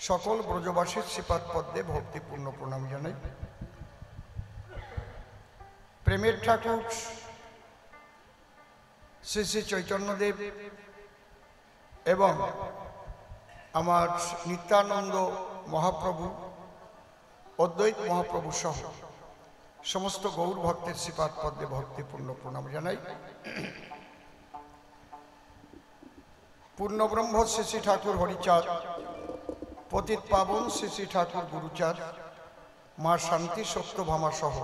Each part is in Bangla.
সকল ব্রজবাসীর শ্রীপাদ পদ্মে ভক্তিপূর্ণ প্রণাম জানাই। প্রেমের ঠাকুর শ্রী শ্রী চৈতন্যদেব এবং আমার নিত্যানন্দ মহাপ্রভু, অদ্বৈত মহাপ্রভু সহ সমস্ত গৌর ভক্তের শ্রীপাদ পদ্মে ভক্তিপূর্ণ প্রণাম জানাই। পূর্ণব্রহ্ম শ্রী শ্রী ঠাকুর হরিচাঁদ, পতিত পাবন শ্রী শ্রী ঠাকুর গুরুচাঁদ, মা শান্তি সত্যভামা সহ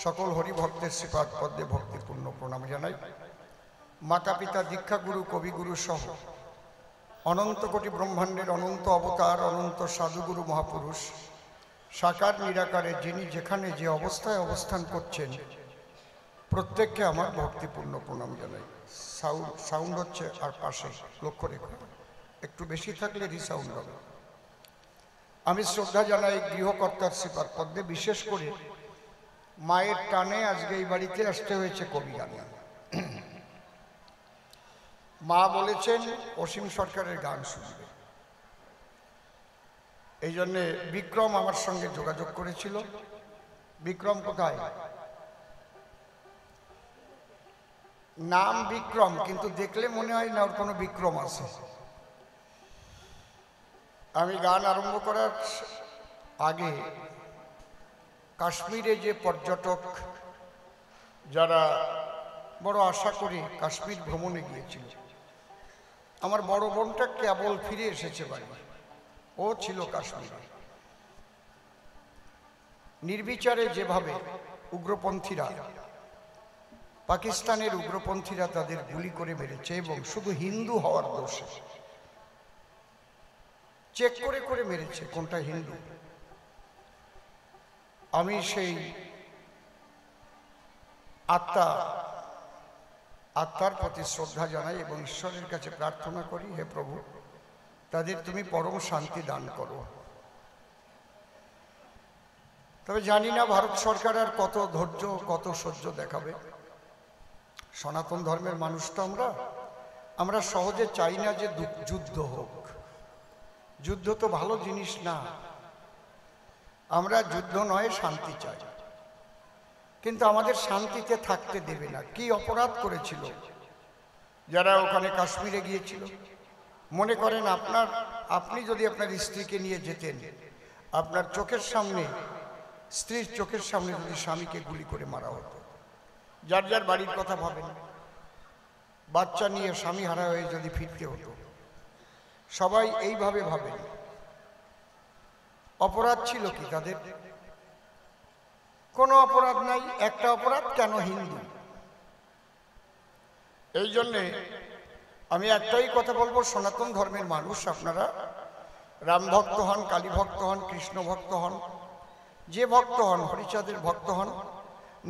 সকল হরিভক্তের শ্রীপাদ পদ্মে ভক্তিপূর্ণ প্রণাম জানাই। মাতা পিতা দীক্ষা গুরু কবিগুরু সহ অনন্ত কোটি ব্রহ্মাণ্ডের অনন্ত অবতার অনন্ত সাধুগুরু মহাপুরুষ সাকার নিরাকারে যিনি যেখানে যে অবস্থায় অবস্থান করছেন প্রত্যেককে আমার ভক্তিপূর্ণ প্রণাম জানাই। সাউন্ড হচ্ছে আর পাশে লক্ষ্য রেখো, একটু বেশি থাকলে রিসাউন্ড হবে। আমি শ্রদ্ধা জানাই গৃহকর্তার শ্রীপাদ পদ্মে, বিশেষ করে মায়ের টানে আজকে এই বাড়িতে আসতে হয়েছে কবি গানে। মা বলেছেন অসীম সরকারের গান শুনবে, এই জন্যে বিক্রম আমার সঙ্গে যোগাযোগ করেছিল। বিক্রম কোথায়? নাম বিক্রম, কিন্তু দেখলে মনে হয় না ওর কোনো বিক্রম আছে। আমি গান আরম্ভ করার আগে কাশ্মীরে যে পর্যটক যারা বড় আশা করে কাশ্মীর ভ্রমণে গিয়েছিল, আমার বড় বোনটা কেবল ফিরে এসেছে বাড়ি, ও ছিল কাশ্মীরে। নির্বিচারে যেভাবে উগ্রপন্থীরা, পাকিস্তানের উগ্রপন্থীরা তাদের গুলি করে মেরেছে এবং শুধু হিন্দু হওয়ার দোষে চেক করে করে মেরেছে কোনটা হিন্দু। আমি সেই আত্মার প্রতি শ্রদ্ধা জানাই এবং ঈশ্বরের কাছে প্রার্থনা করি, হে প্রভু তাদের তুমি পরম শান্তি দান করো। তবে জানি না ভারত সরকার আর কত ধৈর্য কত সহ্য দেখাবে। সনাতন ধর্মের মানুষ তো আমরা সহজে চাই না যে যুদ্ধ হোক। যুদ্ধ তো ভালো জিনিস না, আমরা যুদ্ধ নয় শান্তি চাই, কিন্তু আমাদের শান্তিতে থাকতে দেবে না। কি অপরাধ করেছিল যারা ওখানে কাশ্মীরে গিয়েছিল? মনে করেন আপনি যদি আপনার স্ত্রীকে নিয়ে যেতেন, আপনার চোখের সামনে, স্ত্রীর চোখের সামনে যদি স্বামীকে গুলি করে মারা হতো, যার যার বাড়ির কথা ভাবেন, বাচ্চা নিয়ে স্বামী হারা হয়ে যদি ফিরতে হতো, সবাই এইভাবে ভাবেন। অপরাধ ছিল কি তাদের? কোনো অপরাধ নাই। একটা অপরাধ কেন? হিন্দু। এই জন্যে আমি একটাই কথা বলবো, সনাতন ধর্মের মানুষ আপনারা রাম ভক্ত হন, কালী ভক্ত হন, কৃষ্ণ ভক্ত হন, যে ভক্ত হন, হরিচাঁদের ভক্ত হন,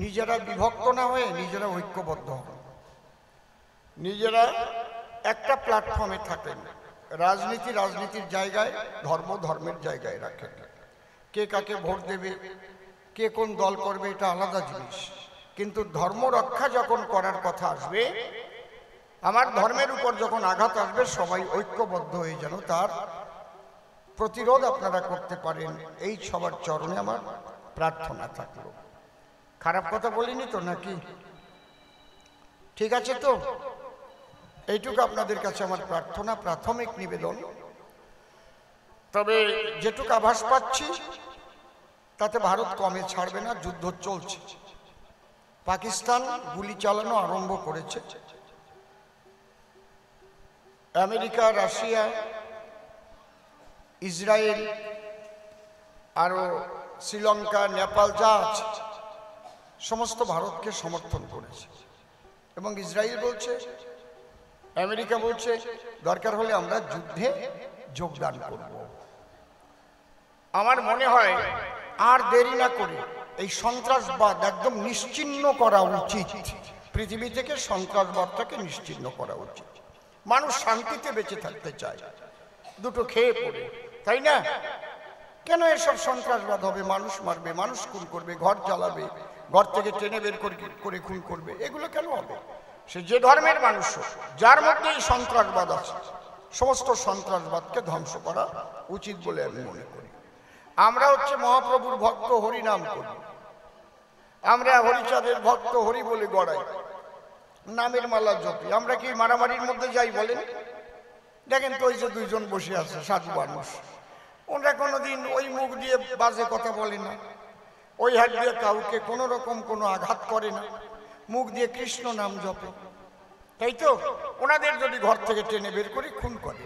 নিজেরা বিভক্ত না হয়ে নিজেরা ঐক্যবদ্ধ হন, নিজেরা একটা প্ল্যাটফর্মে থাকেন। রাজনীতির জায়গায়, ধর্মের জায়গায় রাখেন। কে কাকে ভোট দেবে, কে কোন দল করবে, এটা আলাদা জিনিস, কিন্তু ধর্ম রক্ষা যখন করার কথা আসবে, আমার ধর্মের উপর যখন আঘাত আসবে, সবাই ঐক্যবদ্ধ হয়ে যেন তার প্রতিরোধ আপনারা করতে পারেন, এই সবার চরণে আমার প্রার্থনা থাকলো। খারাপ কথা বলিনি তো নাকি? ঠিক আছে তো? এইটুকু আপনাদের কাছে আমার প্রার্থনা, প্রাথমিক নিবেদন। তবে যেটুকু আভাস পাচ্ছি তাতে ভারত কমে ছাড়বে না, যুদ্ধ চলছে। পাকিস্তান গুলি চালানো আরম্ভ করেছে। আমেরিকা, রাশিয়া, ইসরায়েল, আরো শ্রীলঙ্কা, নেপাল যা আছে সমস্ত ভারতকে সমর্থন করেছে। এবং ইসরায়েল বলছে, আমেরিকা বলছে, দরকার হলে আমরা যুদ্ধে যোগদান করব। আমার মনে হয় আর দেরি না করে এই সন্ত্রাসবাদ একদম নিশ্চিহ্ন করা উচিত। পৃথিবী থেকে সন্ত্রাসবাদটাকে নিশ্চিহ্ন করা উচিত। মানুষ শান্তিতে বেঁচে থাকতে চায়, দুটো খেয়ে পড়ে, তাই না? কেন এসব সন্ত্রাসবাদ হবে? মানুষ মারবে, মানুষ খুন করবে, ঘর জ্বালাবে, ঘর থেকে টেনে বের করে খুন করবে, এগুলো কেন হবে? সে যে ধর্মের মানুষ, যার মধ্যে এই সন্ত্রাসবাদ আছে, সমস্ত সন্ত্রাসবাদকে ধ্বংস করা উচিত বলে আমি মনে করি। আমরা হচ্ছে মহাপ্রভুর ভক্ত, হরিনাম করি, আমরা হরিচাঁদের ভক্ত, হরি বলে গড়াই, নামের মালা জপি। আমরা কি মারামারির মধ্যে যাই বলেন? দেখেন তো ওই যে দুইজন বসে আছে সাধু মানুষ, ওরা কোনোদিন ওই মুখ দিয়ে বাজে কথা বলে না, ওই হাত দিয়ে কাউকে কোনো রকম কোনো আঘাত করে না, মুখ দিয়ে কৃষ্ণ নাম জপে, তাই তো? ওনাদের যদি ঘর থেকে টেনে বের করে খুন করে,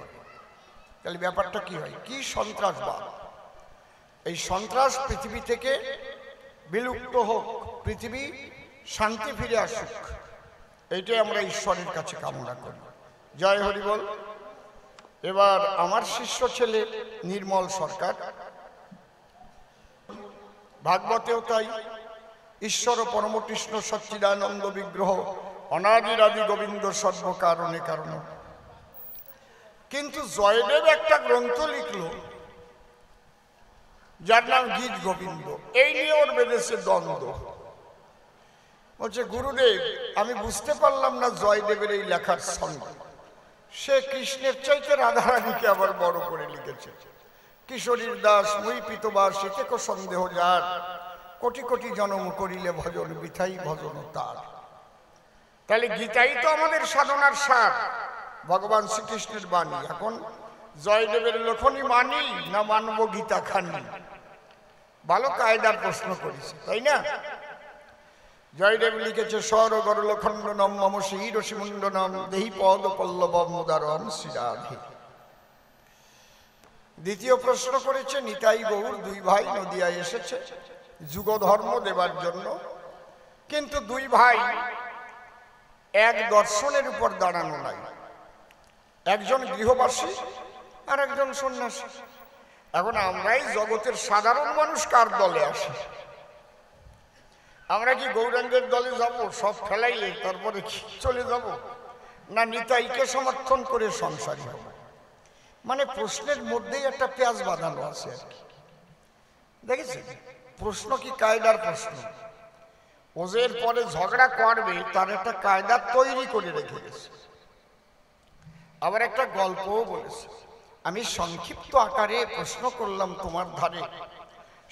তাহলে ব্যাপারটা কি হয়? কি সন্ত্রাসবাদ! এই সন্ত্রাস পৃথিবী থেকে বিলুপ্ত হোক, পৃথিবী শান্তি ফিরে আসুক, এইটাই আমরা ঈশ্বরের কাছে কামনা করি। জয় হরি বল। এবার আমার শিষ্য ছেলে নির্মল সরকার, ভাগবতেও তাই, ঈশ্বর পরমকৃষ্ণ সচ্চিদানন্দ বিগ্রহ অনাদিরাদি গোবিন্দ সর্বকারণে কারণ। কিন্তু জয়দেব একটা গ্রন্থ লিখলো যার নাম গীত গোবিন্দ, এই নিয়ে ওর বেঁধেছে দ্বন্দ্ব। বলছে গুরুদেব, আমি বুঝতে পারলাম না জয়দেবের এই লেখার সঙ্গে, সে কৃষ্ণের চাইতে রাধারানীকে আবার বড় করে লিখেছে। কিশোরীর দাস মুই পিতবাস এতে কো সন্দেহ যার, কোটি কোটি জনম করিলে ভজন বিথাই ভজন তার। তাহলে গীতাই তো আমাদের সাধনার সার, ভগবান শ্রীকৃষ্ণের বাণী। এখন জয়দেবের লেখনী মানি না মানব গীতা খানি? ভালো কায়দার প্রশ্ন করেছে, তাই না? জয়দেব লিখেছে স্বর গরলখণ্ডনম মম শিরসি মুন্ডনম দেহি পদ পল্লবম মুদারম শ্রীরাধে। দ্বিতীয় প্রশ্ন করেছে নিতাই গৌর দুই ভাই নদিয়ায় এসেছে যুগ ধর্ম দেবার জন্য, কিন্তু দুই ভাই এক দর্শনের উপর দাঁড়ানো নাই, একজন গৃহবাসী আর একজন সন্ন্যাসী। এখন আমরাই জগতের সাধারণ মানুষ কার দলে আসি? আমরা কি গৌরাঙ্গের দলে যাব, সব ফেলাইয়ে তারপরে চলে যাব, না নিতাইকে সমর্থন করে সংসারী হব? মানে প্রশ্নের মধ্যেই একটা পেঁয়াজ বাঁধানো আছে আর কি। দেখেছেন প্রশ্ন কি কায়দার প্রশ্ন? ওজের পরে ঝগড়া করবে তার একটা কায়দা তৈরি করে রেখে গেছে। আবার একটা গল্পও বলেছে। আমি সংক্ষিপ্ত আকারে প্রশ্ন করলাম তোমার ধারে,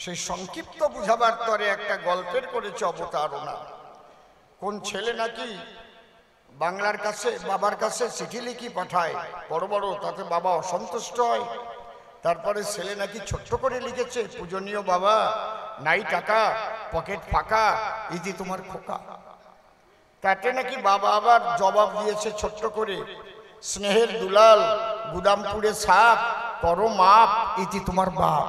সেই সংক্ষিপ্ত বুঝাবার তরে একটা গল্পের করেছে অবতারণা। কোন ছেলে নাকি বাংলার কাছে বাবার কাছে চিঠি লিখি পাঠায় বড় বড়, তাতে বাবা অসন্তুষ্ট হয়। তারপরে ছেলে নাকি ছোট্ট করে লিখেছে, পূজনীয় বাবা, নাই টাকা, পকেট ফাঁকা, ইতি তোমার খোকা। তাতে নাকি বাবা আবার জবাব দিয়েছে ছোট্ট করে, স্নেহের দুলাল, গুদামপুরে ছাপ, করো মাপ, ইতি তোমার বাপ।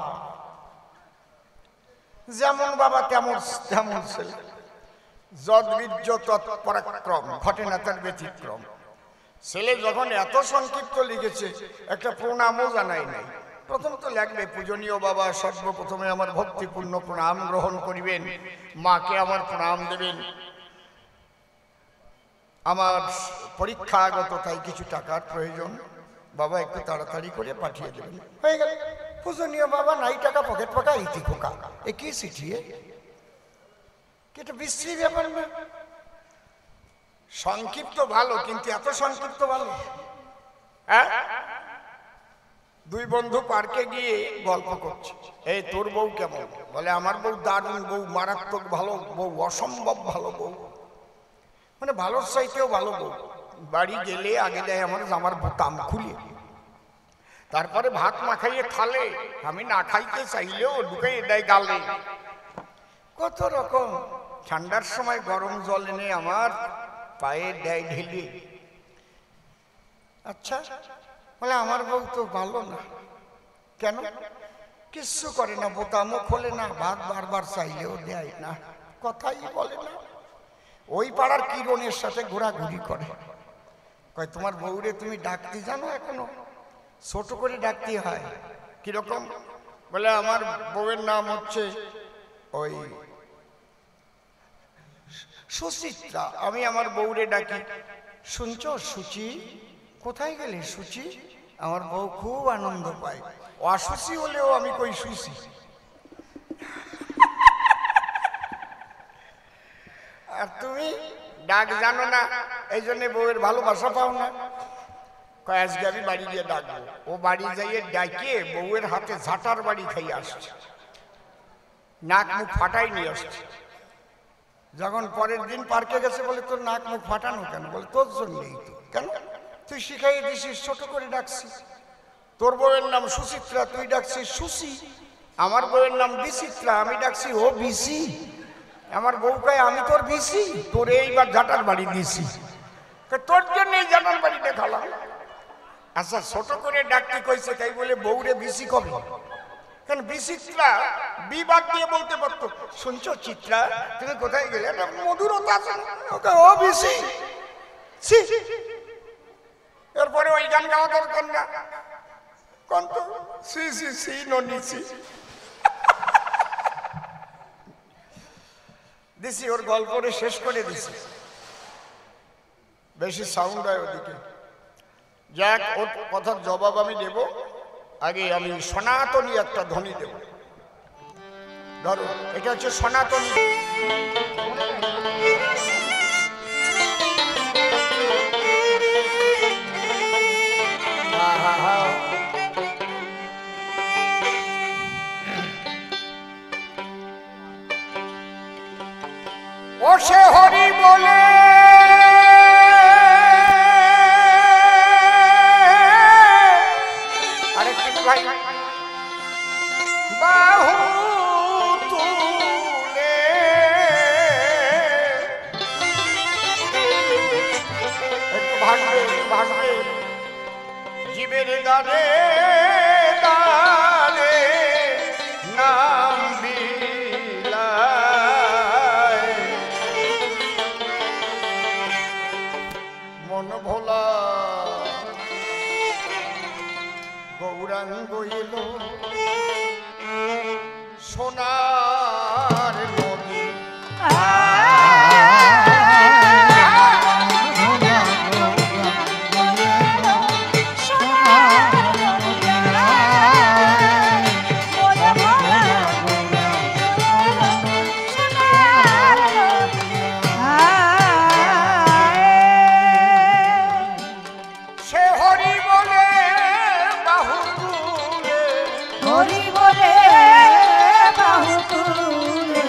যেমন বাবা তেমন তেমন ছেলে, যদ্বীর্য তৎপরাক্রম, ঘটে না তার ব্যতিক্রম। ছেলে যখন এত সংক্ষিপ্ত লিখেছে, একটা প্রণামও জানাই নাই। প্রথম তো লাগবে, পূজনীয় বাবা, সর্বপ্রথমে আমার ভক্তিপূর্ণ প্রণাম গ্রহণ করিবেন, মাকে আমার প্রণাম দেবেন, আমার পরীক্ষা আগত, তাই কিছু টাকার প্রয়োজন, বাবা একটু তাড়াতাড়ি করে পাঠিয়ে দেবেন। হয়ে গেল। পূজনীয় বাবা, নাই টাকা, পকেট ফাঁকা, ইতি খোকা। এ কি চিঠি? এটা বিশ্রী ব্যাপার না? সংক্ষিপ্ত ভালো, কিন্তু এত সংক্ষিপ্ত ভালো? হ্যাঁ, দুই বন্ধু পার্কে গিয়ে গল্প করছে, এই তোর বউ কেমন? বলে আমার বউ দারুণ বউ, মারাত্মক ভালো বউ, অসম্ভব ভালো বউ, মানে ভালোর চাইতেও ভালো বউ। বাড়ি গেলে আগে দেয় আমার জামার বোতাম খুলে, তারপরে ভাত মাখাইয়ে থালে, আমি না খাইতে চাইলেও ঢুকাই দেয় গালে। কত রকম। ঠান্ডার সময় গরম জল এনে আমার পায়ে দেয় ঢেলে। আচ্ছা, বলে আমার বউ তো ভালো না। কেন? কিচ্ছু করে না, বোতামও খোলে না, ভাত বারবার চাইলেও দেয় না, কথাই বলে না। ওই পাড়ার কিরণের সাথে ঘোরাঘুরি করে। কয় তোমার বউরে তুমি ডাকতে জানো এখনো? ছোট করে ডাকতে হয়। কিরকম? বলে আমার বউয়ের নাম হচ্ছে ওই সুচিত্রা, আমি আমার বউরে ডাকি শুনছ সুচি, কোথায় গেলে সুচি? আমার বউ খুব আনন্দ পায়, অসুচি হলেও আমি কই সুচি। আর তুমি ডাক জানো না, এই জন্য বউয়ের ভালোবাসা পাও না। আজকে আমি বাড়ি গিয়ে ডাকবো। ও বাড়ি যাইয়ে ডাকিয়ে বউয়ের হাতে ঝাঁটার বাড়ি খাইয়ে আসছে, নাক মুখ ফাটাই নিয়ে আসছে। যখন পরের দিন পার্কে গেছে বলে তোর নাক মুখ ফাটানো কেন? বলে তোর জন্যই তো। কেন? তুই শিখাই দিছিস, ছোট করে ডাকছিস। তোর বউয়ের নাম সুচিত্রা, তুই ডাকছিস সুচি। আমার বউয়ের নাম বিচিত্রা, আমি ডাকছি ও বিসি। আমার বউ কয় আমি তোর বিসি, তোর এইবার ঝাঁটার বাড়ি দিছি, তোর জন্য এই ঝাঁটার বাড়িটা খালাম। আচ্ছা ছোট করে ডাকতে কইছে তাই বলে বউরে বিসি কবে? কেন বিচিত্রা বিবাদ দিয়ে বলতে পারতো, শুনছো চিত্রা তুমি কোথায় গেলে? একটা মধুরতা আছে। ও বিসি। এরপরে ওই গান গাওয়া দরকার না, কন্ত সি সি সি নিছি দিছি, ওর গল্পরে শেষ করে দিছি। বেশি সাউন্ড হয় ওদিকে। যাক, ওর কথার জবাব আমি দেব। আগে আমি সনাতনী একটা ধ্বনি দেব। ধরো এটা হচ্ছে সনাতনী। ও সে হরি বলে বাহু তুলে ভাসবে ভাসবে জীবের গানে গানে নাম বিলায় মন ভোলা গৌরাঙ্গ এলো সোনার নদী। সে হরি বলে বাহু তুলে, হরি বলে বাহু তুলে,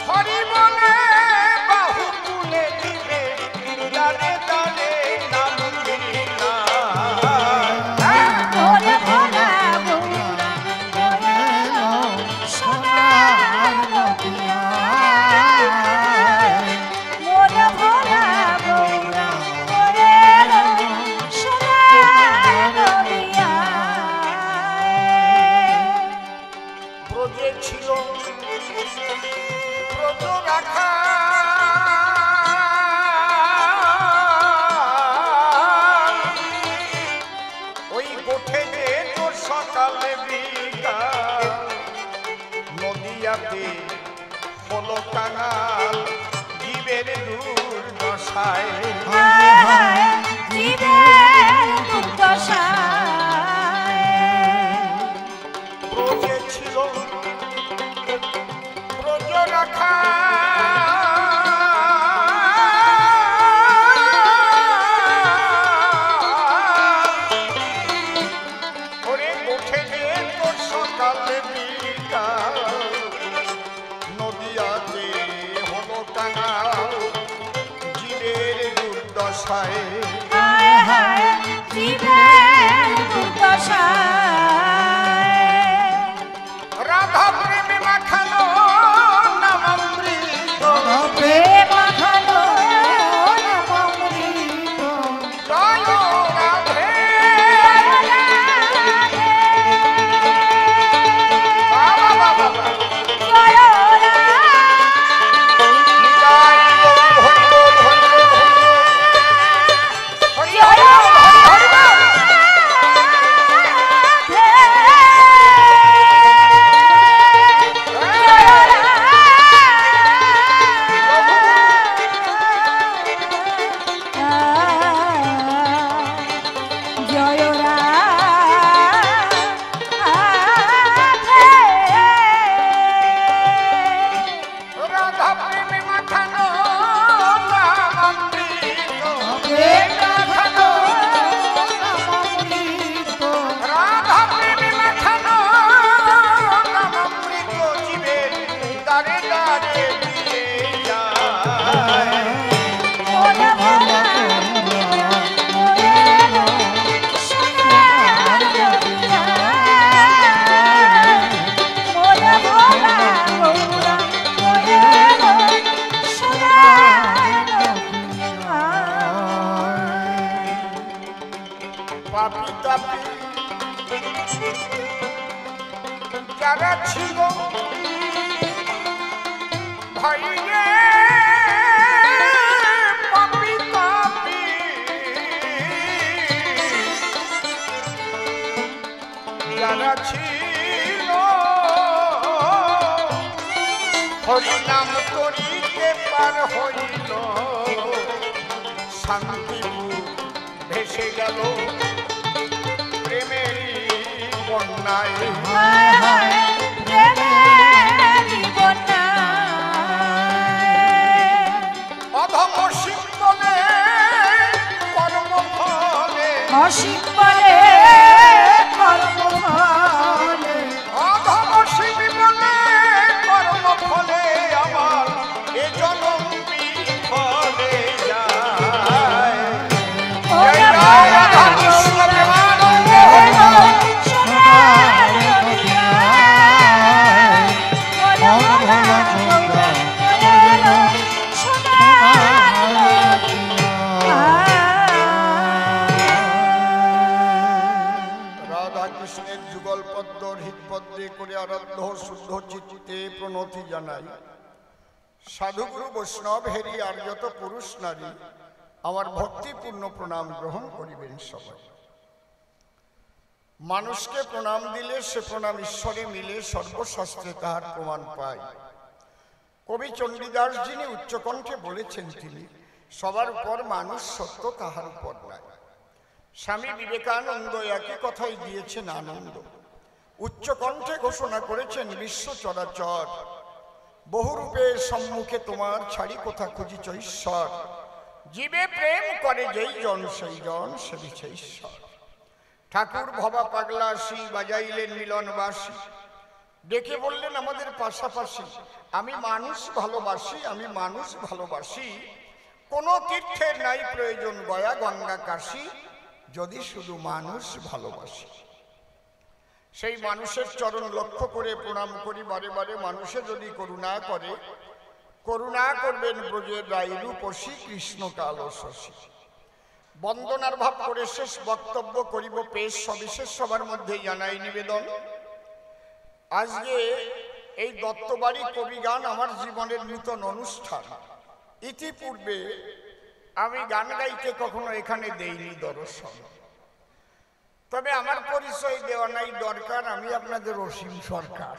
হরি বলে বাহু তুলে দিবে দানে দানে নাম ওরে ভোলা গৌরাঙ্গ এলো সোনার নদিয়া। ওরে ভোলা গৌরাঙ্গ এলো সোনার নদিয়া। ব্রজে ছিল ব্রজ রাখা ওই গোঠে যে তোর সকালে বিকাল নদিয়াতে হলো কাঙাল জীবের দুর্দশায়। জীবের দুর্দশায় ব্রজে ছিল ব্রজ রাখা ওরে গোঠে যে তোর সকালে বিকাল নদিয়াতে হলো কাঙাল জীবের দুর্দশায়। জীবের দুর্দশায় রাধা প্রেমে মাখানো নামামৃত, প্রেম মাখানো নামামৃত। জয় রাধে যারা ছিল ভাইরে পাপি পাপি, যারা ছিল হরিনাম করিতে পার হইল, শান্তিপুর ভেসে গেল প্রেমেরই বন্যায়। হায় হায় প্রেমেরই বন্যায়। অধম শিব বলে কর্মফলে, অসীম বলে কর্মফলে, অধম শিব বলে কর্মফলে আমার এ জনম বিফলে যায়। জয় জয় রাধা কৃষ্ণ প্রেমানন্দ। সোনার নদিয়ায় মন ভোলা গৌরাঙ্গ এলো, সোনার নদিয়ায়। রাধা কৃষ্ণের যুগল পদ্ম হৃদপদ্মে করে আরাধ্য শুদ্ধ চিত্তে প্রণতি জানাই। সাধুগুরু বৈষ্ণব হেরি আর যত পুরুষ নারী আমার ভক্তিপূর্ণ প্রণাম গ্রহণ করিবেন সবাই। মানুষকে প্রণাম দিলে সে প্রণাম ঈশ্বরে মিলে, সর্বশাস্ত্রে তাহার প্রমাণ পায়। কবি চণ্ডীদাস যিনি উচ্চকণ্ঠে বলেছেন, তিনি সবার উপর মানুষ, সত্য তাহার উপর নাই। স্বামী বিবেকানন্দ একই কথাই দিয়েছেন আনন্দ। উচ্চকণ্ঠে ঘোষণা করেছেন, বিশ্ব চরাচর বহুরূপের সম্মুখে তোমার ছাড়ি কোথা খুঁজিছ ঈশ্বর। জীবে প্রেম করে যেই জন সেই জন সেবিছে ঈশ্বর। ঠাকুর ভবা পাগলাসী বাজাইলেন মিলনবাসী, ডেকে বললেন আমাদের পাশাপাশি, আমি মানুষ ভালোবাসি, আমি মানুষ ভালোবাসি। কোনো তীর্থের নাই প্রয়োজন গয়া গঙ্গা কাশী, যদি শুধু মানুষ ভালোবাসি। সেই মানুষের চরণ লক্ষ্য করে প্রণাম করি বারে বারে। মানুষে যদি করুণা করে, করুণা করবেন ব্রজের রাই রূপসী কৃষ্ণ কাল শশী। বন্দনার ভাব করে শেষ বক্তব্য করিব পেশ, সবিশেষ সবার মধ্যে জানাই নিবেদন। আজকে এই দত্তবাড়ি কবি গান আমার জীবনের নূতন অনুষ্ঠান। ইতিপূর্বে আমি গান গাইতে কখনো এখানে দেইনি দর্শন, তবে আমার পরিচয় দেওয়া নাই দরকার, আমি আপনাদের অসীম সরকার।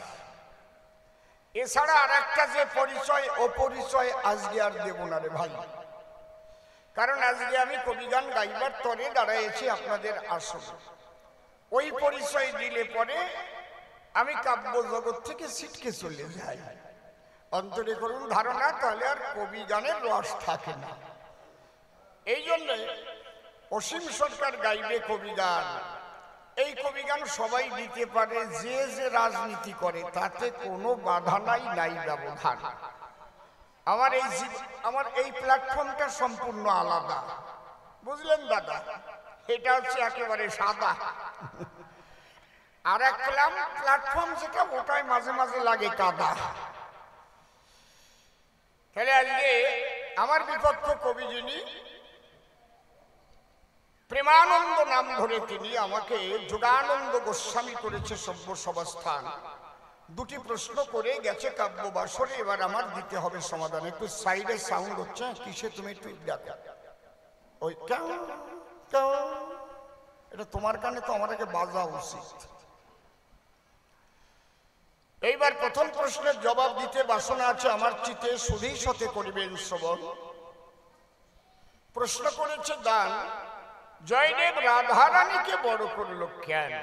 এছাড়া আর একটা যে পরিচয়, ও পরিচয় আজকে আর দেব না রে ভাই, কারণ আজকে আমি কবিগান গাইবার তরে দাঁড়াইছি আপনাদের আসলে। ওই পরিচয় দিলে পরে আমি কাব্য জগৎ থেকে ছিটকে চলে যাই। অন্তরে করুন ধারণা, তাহলে আর কবিগানের রস থাকে না। এই জন্যে অসীম সরকার গাইবে কবিগান। এই কবিগান সবাই দিতে পারে, যে যে রাজনীতি করে তাতে কোনো বাধা নাই, নাই ব্যবধান। আমার এই প্ল্যাটফর্মটা সম্পূর্ণ আলাদা, বুঝলেন দাদা? এটা হচ্ছে একেবারে সাদা। আর এক প্ল্যাটফর্ম যেটা, ওটাই মাঝে মাঝে লাগে কাদা। তাহলে আজকে আমার বিপক্ষ কবি যিনি, প্রেমানন্দ নাম ধরে তিনি, আমাকে যোগানন্দ গোস্বামী করেছে সভ্য সভাস্থান। দুটি প্রশ্ন করে গেছে কাব্য বাসরে, এবার আমার দিতে হবে সমাধান। একটু সাইডে সাউন্ড হচ্ছে, কিসে তুমি একটু দেখো। ওই এটা তোমার কানে তো আমার আগে বাজা উচিত। এইবার প্রথম প্রশ্নের জবাব দিতে বাসনা আছে আমার চিতে, সুধী সতে করিবেন শ্রবণ। প্রশ্ন করেছে দান, জয়দেব রাধারানীকে বড় করল কেন?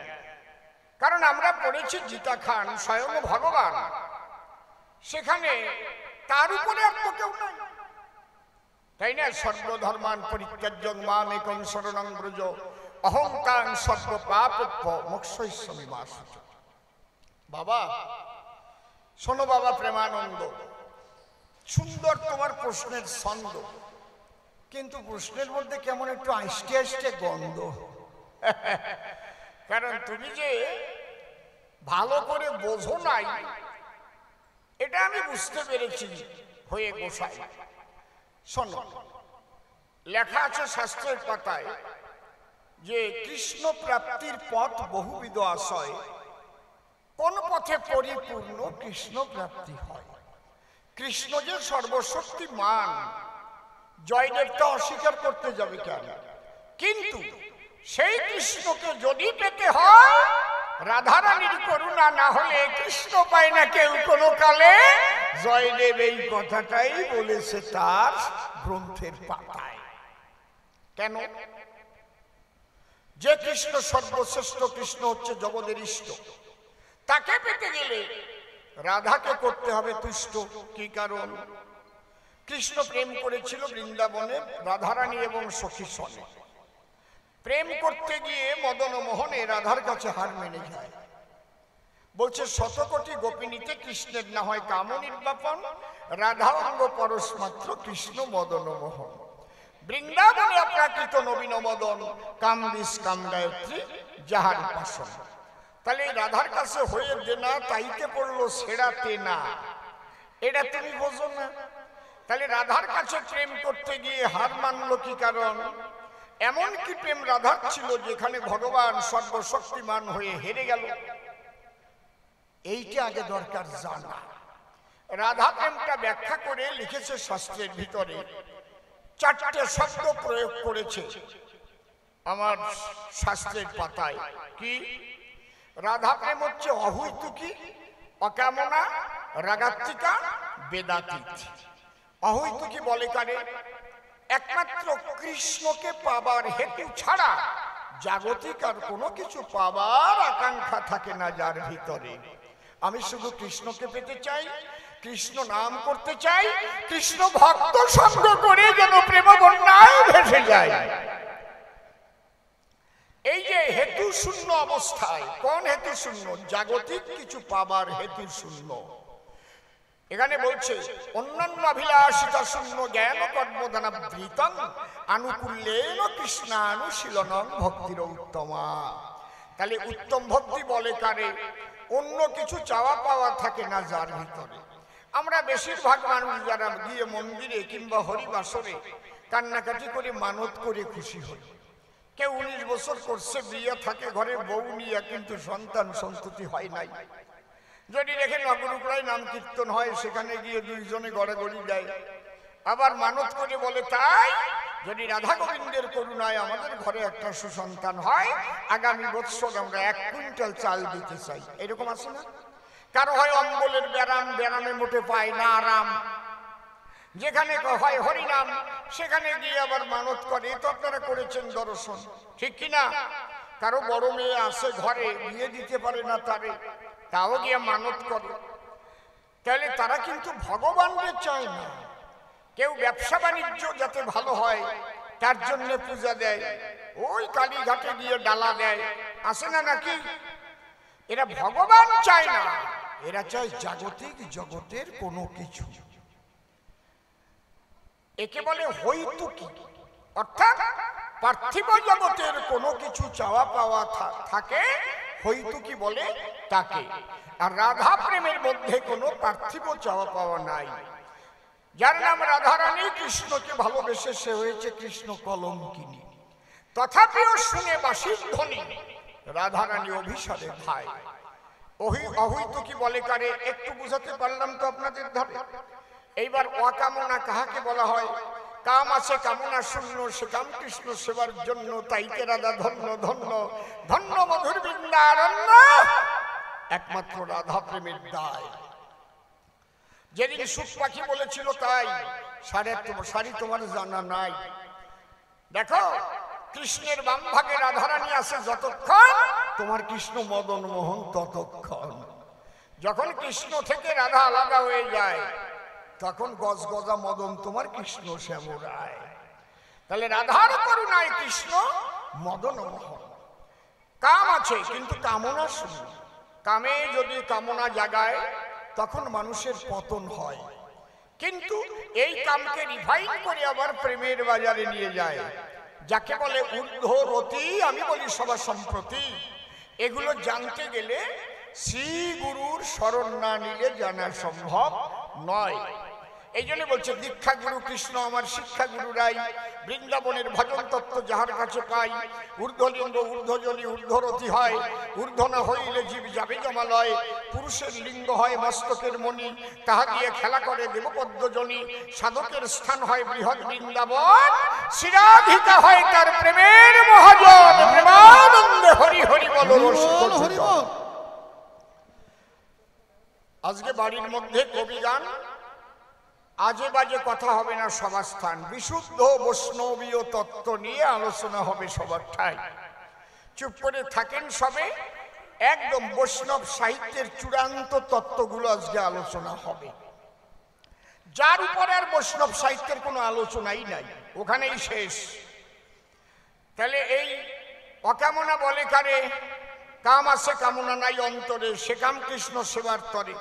কারণ আমরা পড়েছি গীতা খান স্বয়ং ভগবান, সেখানে তার উপরে আর তো কেউ নাই, তাই না? সর্বধর্মান পরিত্যাজ্যং মাম একং শরণং ব্রজ, অহংকার সর্ব পাপেভ্য মোক্ষয়িষ্যামি মা শুচি। বাবা শোনো, বাবা প্রেমানন্দ, সুন্দর তোমার প্রশ্নের ছন্দ, কিন্তু প্রশ্নের মধ্যে কেমন একটু আইসটে আইসটে গন্ধ। কারণ তুমি যে ভালো করে বোঝো নাই, এটা আমি বুঝতে পেরেছি হয়ে গোসাই। শোনো, লেখা আছে শাস্ত্রের পাতায় যে কৃষ্ণ প্রাপ্তির পথ বহুবিধ আশয়, কোন পথ পথে পরিপূর্ণ কৃষ্ণ প্রাপ্তি হয়। কৃষ্ণ যে সর্বশক্তিমান, জয়দেবতা অস্বীকার করতে যাবে কেন? কিন্তু সেই কৃষ্ণকে যদি পেতে হয়, রাধারানীর করুণা না হলে কৃষ্ণ পায় না কেউ কোনো কালে। জয়দেব এই কথাটাই বলেছে তার গ্রন্থের পাতায়। কেন? যে কৃষ্ণ সর্বশ্রেষ্ঠ, কৃষ্ণ হচ্ছে জগতের ইষ্ট, তাকে পেতে গেলে রাধাকে করতে হবে তুষ্ট। কি কারণ? কৃষ্ণ প্রেম করেছিল বৃন্দাবনে রাধারানী এবং সখী সনে। প্রেম করতে গিয়ে মদন মোহনে রাধার কাছে হার মেনে যায়। বলছে শতকোটি গোপিনীতে কৃষ্ণের না হয় কাম নির্বাপন, রাধা অঙ্গ পরশ মাত্র কৃষ্ণ মদন মোহন। বৃন্দাবনে অপ্রাকৃত নবীন মদন, কাম বিষ কাম গায়ত্রী যাহার উপাসন। তাহলে রাধার কাছে হয়ে দেনা, তাইতে পড়লো সেরাতে না, এটা তুমি বোঝো না? তাহলে রাধার কাছে প্রেম করতে গিয়ে হার মানলো কি কারণ? এমন কি প্রেম রাধার ছিল যেখানে ভগবান সর্বশক্তিমান হয়ে হেরে গেল? এইটা আগে দরকার জানা। রাধা প্রেমটা ব্যাখ্যা করে লিখেছে শাস্ত্রের ভিতরে, চারটে শব্দ প্রয়োগ করেছে আমার শাস্ত্রের পাতায়। কি? রাধা প্রেম হচ্ছে অহৈতুকী, অকামনা, রাগাত্মিকা, বেদাতীত। অহৈতুকী বলে কারে? একমাত্র কৃষ্ণকে পাবার হেতু ছাড়া জাগতিক আর কোনো কিছু পাবার আকাঙ্ক্ষা থাকে না যার ভিতরে। আমি শুধু কৃষ্ণকে পেতে চাই, কৃষ্ণ নাম করতে চাই, কৃষ্ণ ভক্ত সঙ্গ করে যেন প্রেম বন্যায় ভেসে যায়। এই যে হেতু শূন্য অবস্থায়, কোন হেতু শূন্য? জাগতিক কিছু পাবার হেতু শূন্য। এখানে বলছে অন্যান্য অভিলাষিতা শূন্য জ্ঞান কর্মদানাবৃতং আনুকূল্যেন কৃষ্ণানুশীলনং ভক্তির উত্তমা। তাহলে উত্তম ভক্তি বলে কারে? অন্য কিছু চাওয়া পাওয়া থাকে না যার ভিতরে। আমরা বেশিরভাগ মানুষ যারা গিয়ে মন্দিরে কিংবা হরিবাসরে কান্নাকাটি করে মানত করে খুশি হই। কেউ 19 বছর করছে, বিয়ে থাকে ঘরে বউ নিয়ে, কিন্তু সন্তান সন্ততি হয় নাই। যদি দেখেন নগরুকড়ায় নাম কীর্তন হয়, সেখানে গিয়ে দুইজনে গড়াগড়ি দেয়, আবার মানত করে বলে তাই যদি রাধা গোবিন্দের করুণায় আমাদের ঘরে একটা সুসন্তান হয়, আগামী বছর আমরা 1 কুইন্টাল চাল দিতে চাই। এরকম আছে না? কারো হয় অম্বলের ব্যারাম, ব্যারামে মোটে পায় না আরাম। যেখানে হয় হরিনাম, সেখানে গিয়ে আবার মানত করে। তো আপনারা করেছেন দর্শন, ঠিক কিনা? কারো বড় মেয়ে আসে ঘরে, বিয়ে দিতে পারে না তারে, তাও গিয়ে মানত করে। তাহলে তারা কিন্তু ভগবানকে চায় না। কেউ ব্যবসা বাণিজ্য যাতে ভালো হয় তার জন্য পূজা দেয়, ওই কালীঘাটে গিয়ে ডালা দেয়, আসে না নাকি? এরা ভগবান চায় না, এরা চায় জাগতিক জগতের কোনো কিছু। একে বলে হইতুকি, অর্থাৎ পার্থিব জগতের কোনো কিছু চাওয়া পাওয়া থাকে, হইতুকি বলে তাকে। আর রাধা প্রেমের মধ্যে কোনো পার্থিব চাওয়া পাওয়া নাই। যার নাম রাধারানী, কৃষ্ণকে ভালোবেসে সে হয়েছে কৃষ্ণ কলঙ্কিনী। তথাপিও শুনে বাঁশির ধ্বনি রাধারানী অভিসারে ভাই। অহৈতুকি বলে কারে? একটু বুঝাতে পারলাম তো আপনাদের ধারে। এইবার অকামনা কাহাকে বলা হয়? কাম আছে কামনা শূন্য, সে কাম কৃষ্ণ সেবার জন্য, তাইতে রাধা ধন্য ধন্য ধন্য মধুর বৃন্দারণ্য। একমাত্র রাধা প্রেমের দায়। যেদিন সুখ পাখি বলেছিল তাই, সারি তোমার জানা নাই। দেখো, কৃষ্ণের বাম ভাগে রাধারানী আছে যতক্ষণ, তোমার কৃষ্ণ মদন মোহন ততক্ষণ। যখন কৃষ্ণ থেকে রাধা আলাদা হয়ে যায়, তখন গজগজা মদন তোমার কৃষ্ণ শ্যামরায়। তাহলে রাধার করুণায় কৃষ্ণ মদন মোহন। কাম আছে কিন্তু কামনা শূন্য। কামে যদি কামনা জাগায় তখন মানুষের পতন হয়। কিন্তু এই কামকে রিফাইন করে আবার প্রেমের বাজারে নিয়ে যায়, যাকে বলে ঊর্ধ্বরতি। আমি বলি সবার সম্প্রতি। এগুলো জানতে গেলে শ্রী গুরুর শরণ না নিলে জানা সম্ভব নয়। এই জন্য বলছে দীক্ষা গুরু কৃষ্ণ আমার শিক্ষা গুরুরাই, বৃন্দাবনের ভজন তত্ত্ব যাহার কাছে পাই। ঊর্ধ্বলিঙ্গ ঊর্ধ্বজনী ঊর্ধ্বরতি হয়, ঊর্ধ্ব না হইলে জীব যাবে জমালয়। পুরুষের লিঙ্গ হয় মস্তকের মণি, তাহা দিয়ে খেলা করে দেবপদ্মজনী। সাধকের স্থান হয় বৃহৎ বৃন্দাবন, শিরাধিকা হয় তার প্রেমের মহাজন। প্রেমানন্দে হরি হরি বল রসিক। আজকে বাড়ির মধ্যে কবি গান, আজে বাজে কথা হবে না সভাস্থান। বিশুদ্ধ বৈষ্ণবীয় তত্ত্ব নিয়ে আলোচনা হবে সবার ঠাই। চুপ করে থাকেন সবে, একদম বৈষ্ণব সাহিত্যের চূড়ান্ত তত্ত্বগুলো আজকে আলোচনা হবে, যার উপরে আর বৈষ্ণব সাহিত্যের কোনো আলোচনাই নাই, ওখানেই শেষ। তাহলে এই অকামনা বলে কারে, কাম আছে কামনা নাই অন্তরে, সে কাম কৃষ্ণ সেবার তরে।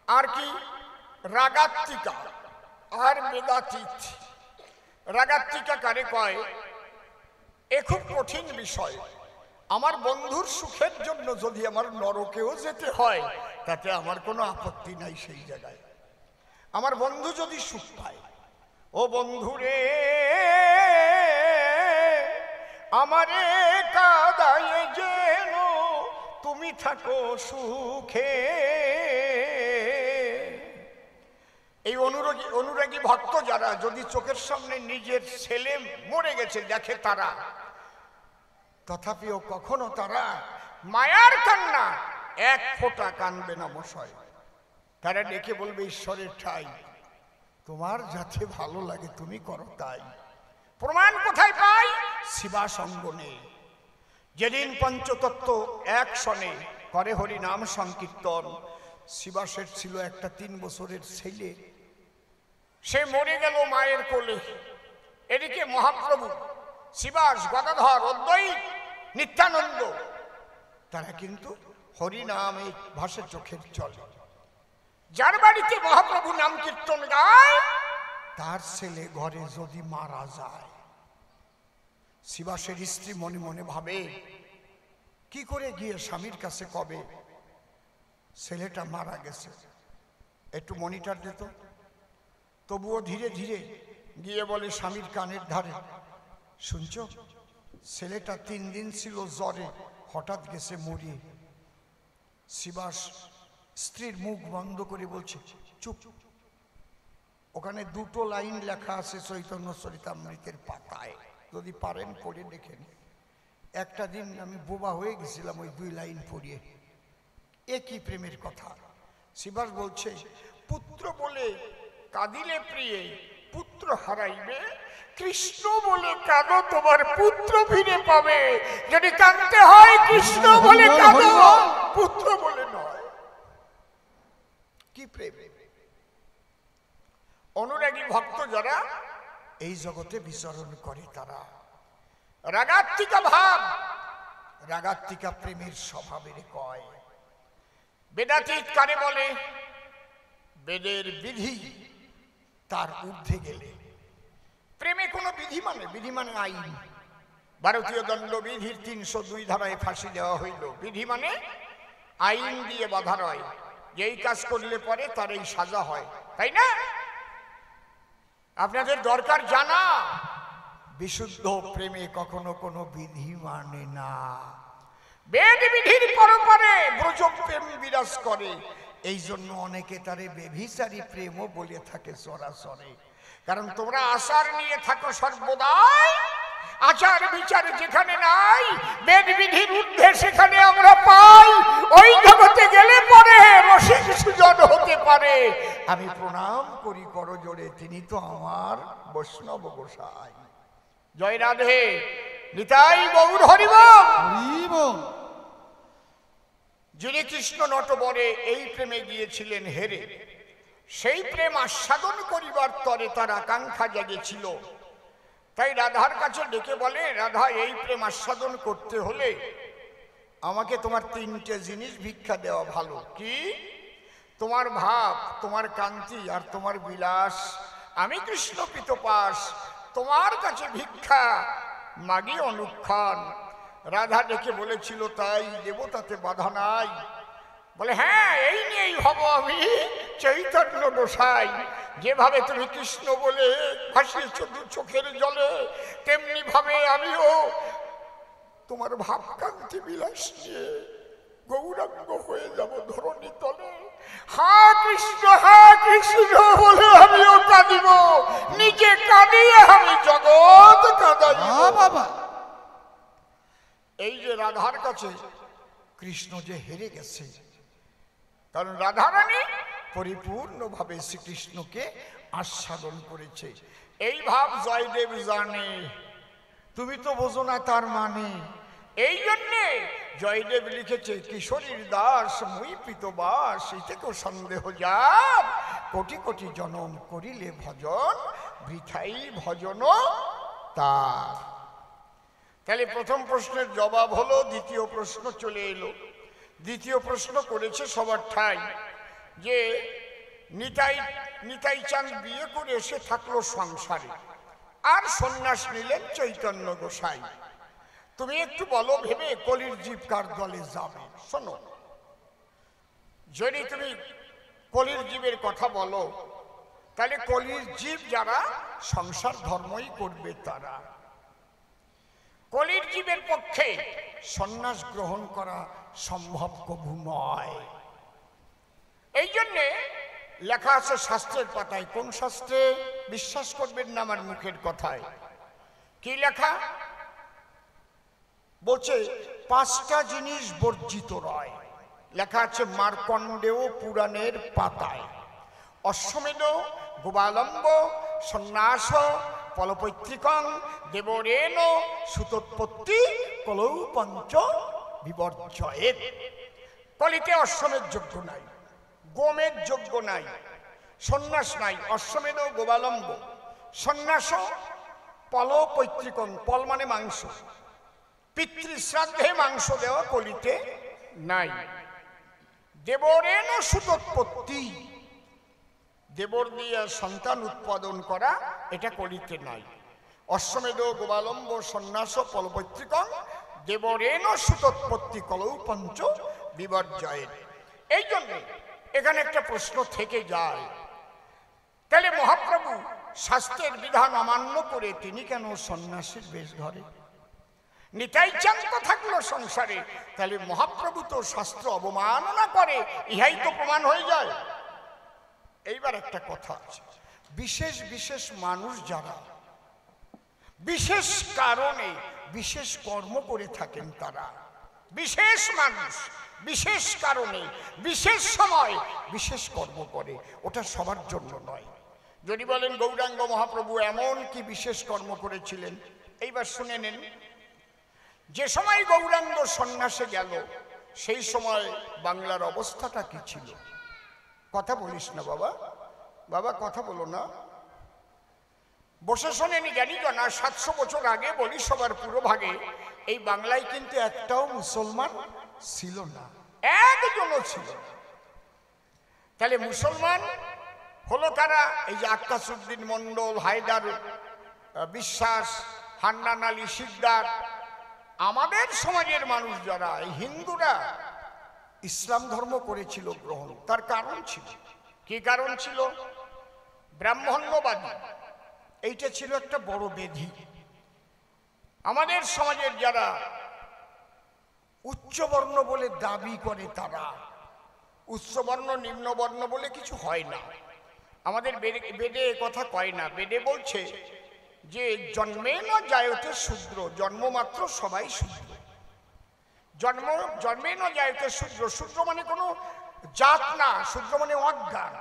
আর কি রাগাত্মিকা আর বেদাতীত। রাগাত্মিকা কারে কয়, এ খুব কঠিন বিষয়। আমার বন্ধুর সুখের জন্য যদি আমার নরকেও যেতে হয় তাতে আমার কোনো আপত্তি নাই। সেই জায়গায় আমার বন্ধু যদি সুখ পায়, ও বন্ধুরে আমারে কাদায় যেন তুমি থাকো সুখে। এই অনুরাগী ভক্ত যারা যদি চোখের সামনে নিজের ছেলে মরে গেছে দেখে তারা, তথাপিও কখনো তারা মায়ার কান্না এক ফোঁটা কানবে না মশাই। তারা ডেকে বলবে, ঈশ্বরের ঠাই তোমার যাতে ভালো লাগে তুমি করো তাই। প্রমাণ কোথায় পাই? শিবাসঙ্গনে। যেদিন পঞ্চতত্ত্ব এক সনে করে হরি নাম সংকীর্তন। শিবাসের ছিল একটা 3 বছরের ছেলে, সে মরে গেল মায়ের কোলে। এদিকে মহাপ্রভু শিবাস, গদাধর, অদ্বৈত, নিত্যানন্দ তারা কিন্তু হরি নামে ভাসে চোখের জলে। যার বাড়িতে মহাপ্রভু নাম কীর্তন গায় তার ছেলে ঘরে যদি মারা যায়, শিবাসের স্ত্রী মনে মনে ভাবে কি করে গিয়ে স্বামীর কাছে কবে ছেলেটা মারা গেছে, একটু মনিটর দিত। তবুও ধীরে ধীরে গিয়ে বলে স্বামীর কানের ধারে, শুনছ ছেলেটা 3 দিন ছিল জ্বরে, হঠাৎ গেছে মরিয়ে। শিবাস স্ত্রীর মুখ বন্ধ করে বলছে, চুপ। ওখানে 2টো লাইন লেখা আছে চৈতন্য চরিতামৃতের পাতায়, যদি পারেন পড়ে দেখেন। একটা দিন আমি বোবা হয়ে গেছিলাম ওই 2 লাইন পড়িয়ে। একই প্রেমের কথা। শিবাস বলছে, পুত্র বলে কাঁদিলে প্রিয়ে পুত্র হারাইবে, কৃষ্ণ বলে কাঁদো তোমার পুত্র ফিরে পাবে। যদি কাঁদতে হয় কৃষ্ণ বলে কাঁদো, পুত্র বলে নয়। কি প্রেম! অনুরাগী ভক্ত যারা এই জগতে বিচরণ করে তারা রাগাত্মিকা ভাব, রাগাত্মিকা প্রেমের স্বভাবের কয়। বেদাতীত কারে বলে? বেদের বিধি তার ঊর্ধ্বে গেলে। প্রেমে কোনো বিধি মানে আইন। ভারতীয় দণ্ডবিধির 302 ধারায় ফাঁসি দেওয়া হইল। বিধি মানে আইন দিয়ে বাধা রয়, যেই কাজ করলে পরে তার এই সাজা হয়, তাই না? আপনাদের দরকার জানা, বিশুদ্ধ প্রেমে কখনো কোনো বিধি মানে না। বেদ বিধির পরপরে ব্রজ প্রেম বিরাজ করে। এই জন্য অনেকে তারে বেভিচারী প্রেমও বলে থাকে সরাসরি। কারণ তোমরা আচার নিয়ে থাকো সর্বদাই, আচার বিচার যেখানে নাই, বেদ বিধির ঊর্ধ্বে সেখানে আমরা পাই। ওই জগতে গেলে পরে রসিক সুজন হতে পারে। আমি প্রণাম করি করজোড়ে, তিনি তো আমার বৈষ্ণব গোসাই। জয় রাধে, নিতাই গৌর হরিবল। যিনি কৃষ্ণ নটবরে এই প্রেমে গিয়েছিলেন হেরে, সেই প্রেম আস্বাদন করিবার তরে তার আকাঙ্ক্ষা জেগেছিল। তাই রাধার কাছে ডেকে বলে, রাধা এই প্রেম আস্বাদন করতে হলে আমাকে তোমার 3টে জিনিস ভিক্ষা দেওয়া ভালো। কি? তোমার ভাব, তোমার কান্তি আর তোমার বিলাস। আমি কৃষ্ণ পিতপাস, তোমার কাছে ভিক্ষা মাগি অনুক্ষণ। রাধা ডেকে বলেছিল, তাই দেব, তাতে বাধা নাই। বলে, হ্যাঁ, এই নিয়েই হব আমি চৈতন্য গোসাই। যেভাবে তুমি কৃষ্ণ বলে ভাসিয়েছ চোখের জলে, তেমনি ভাবে আমিও তোমার ভাবকান্তি বিলাস নিয়ে গৌরাঙ্গ হয়ে যাব ধরুন কৃষ্ণ বলে আমিও কাঁদিব, নিজে কাঁদিয়ে আমি জগৎ কাঁদাইব। বাবা এই যে রাধার কাছে কৃষ্ণ যে হেরে গেছে, কারণ রাধারানী পরিপূর্ণভাবে শ্রীকৃষ্ণকে আস্বাদন করেছে। এই ভাব জয়দেব জানে, তুমি তো বোঝো না তার মানে। এই জন্যে জয়দেব লিখেছে, কিশোরীর দাস মুই পিতবাস, এতেকেও সন্দেহ যার, কোটি কোটি জনম করিলে ভজন, বৃথাই ভজন তার। তাহলে প্রথম প্রশ্নের জবাব হলো, দ্বিতীয় প্রশ্ন চলে এলো। দ্বিতীয় প্রশ্ন করেছে সবার ঠাই যে নিতাই চাঁদ বিয়ে করে এসে থাকলো সংসারে, আর সন্ন্যাস নিলেন চৈতন্য গোসাই। তুমি একটু বলো ভেবে, কলির জীব কার দলে যাবে? শোনো, যদি তুমি কলির জীবের কথা বলো, তাহলে কলির জীব যারা সংসার ধর্মই করবে তারা। কলির জীবের পক্ষে সন্ন্যাস গ্রহণ করা সম্ভব কবু নয়। এই জন্যে লেখা আছে শাস্ত্রের পাতায়। কোন শাস্ত্রে? বিশ্বাস করবেন না আমার মুখের কথায়। কি লেখা? বলছে 5টা জিনিস বর্জিত রয়। লেখা আছে মার্কণ্ডেয় পুরাণের পাতায়। অশ্বমেধ, গোবালম্ব, সন্ন্যাস, পলপৈতৃকং, দেবরেণ, সুতোৎপত্তি, কলৌ পঞ্চ বিবর্জয়েৎ। কলিতে অশ্বমেধ যোগ্য নাই, গোমেধ যোগ্য নাই, সন্ন্যাস নাই। অশ্বমেধ, গোবালম্ব, সন্ন্যাস, পলপৈতৃকং, পল মানে মাংস, পিতৃশ্রাদ্ধে মাংস দেওয়া কলিতে নাই। দেবরেণ সুতোৎপত্তি, দেবর দিয়ে সন্তান উৎপাদন করা, এটা কলিতে নাই। অশ্বমেধ, গোবালম্ব, সন্ন্যাস, পলপৈতৃকং, দেবরেণ সুতোৎপত্তি, কলৌ পঞ্চ বিবর্জয়েৎ। এই জন্য এখানে একটা প্রশ্ন থেকে যায়, তাহলে মহাপ্রভু শাস্ত্রের বিধান অমান্য করে তিনি কেন সন্ন্যাসীর বেশ ধরে? নিতাই চাঁদ তো থাকলো সংসারে, তাহলে মহাপ্রভু তো শাস্ত্র অবমাননা করে, ইহাই তো প্রমাণ হয়ে যায়। এইবার একটা কথা আছে, বিশেষ বিশেষ মানুষ যারা বিশেষ কারণে বিশেষ কর্ম করে থাকেন, তারা বিশেষ মানুষ বিশেষ কারণে বিশেষ সময় বিশেষ কর্ম করে, ওটা সবার জন্য নয়। যদি বলেন গৌরাঙ্গ মহাপ্রভু এমন কি বিশেষ কর্ম করেছিলেন, এইবার শুনে নেন। যে সময় গৌরাঙ্গ সন্ন্যাসে গেল, সেই সময় বাংলার অবস্থাটা কি ছিল? কথা বলিস না বাবা, বাবা কথা বলো না, বসে শোনেনি জানি তো না। 700 বছর আগে বলি সবার পুরো ভাগে এই বাংলায় কিন্তু একটাও মুসলমান ছিল না, একজনও ছিল না। তাহলে মুসলমান হলো কারা? এই যে আক্কাসউদ্দিন মন্ডল, হায়দার বিশ্বাস, হান্নান আলী শিকদার, আমাদের সমাজের মানুষ যারা, এই হিন্দুরা ইসলাম ধর্ম করেছিল গ্রহণ। তার কারণ ছিল, কি কারণ ছিল? ব্রাহ্মণ্যবাদী, এইটা ছিল একটা বড় ব্যাধি। আমাদের সমাজের যারা উচ্চবর্ণ বলে দাবি করে, তারা উচ্চবর্ণ নিম্নবর্ণ বলে কিছু হয় না। আমাদের বেদে কথা কয় না, বেদে বলছে যে জন্মেন জায়তে শূদ্র, জন্ম মাত্র সবাই শূদ্র। জন্মেন জায়তে শূদ্র, শূদ্র মানে কোনো জাত না, শূদ্র মানে অজ্ঞান।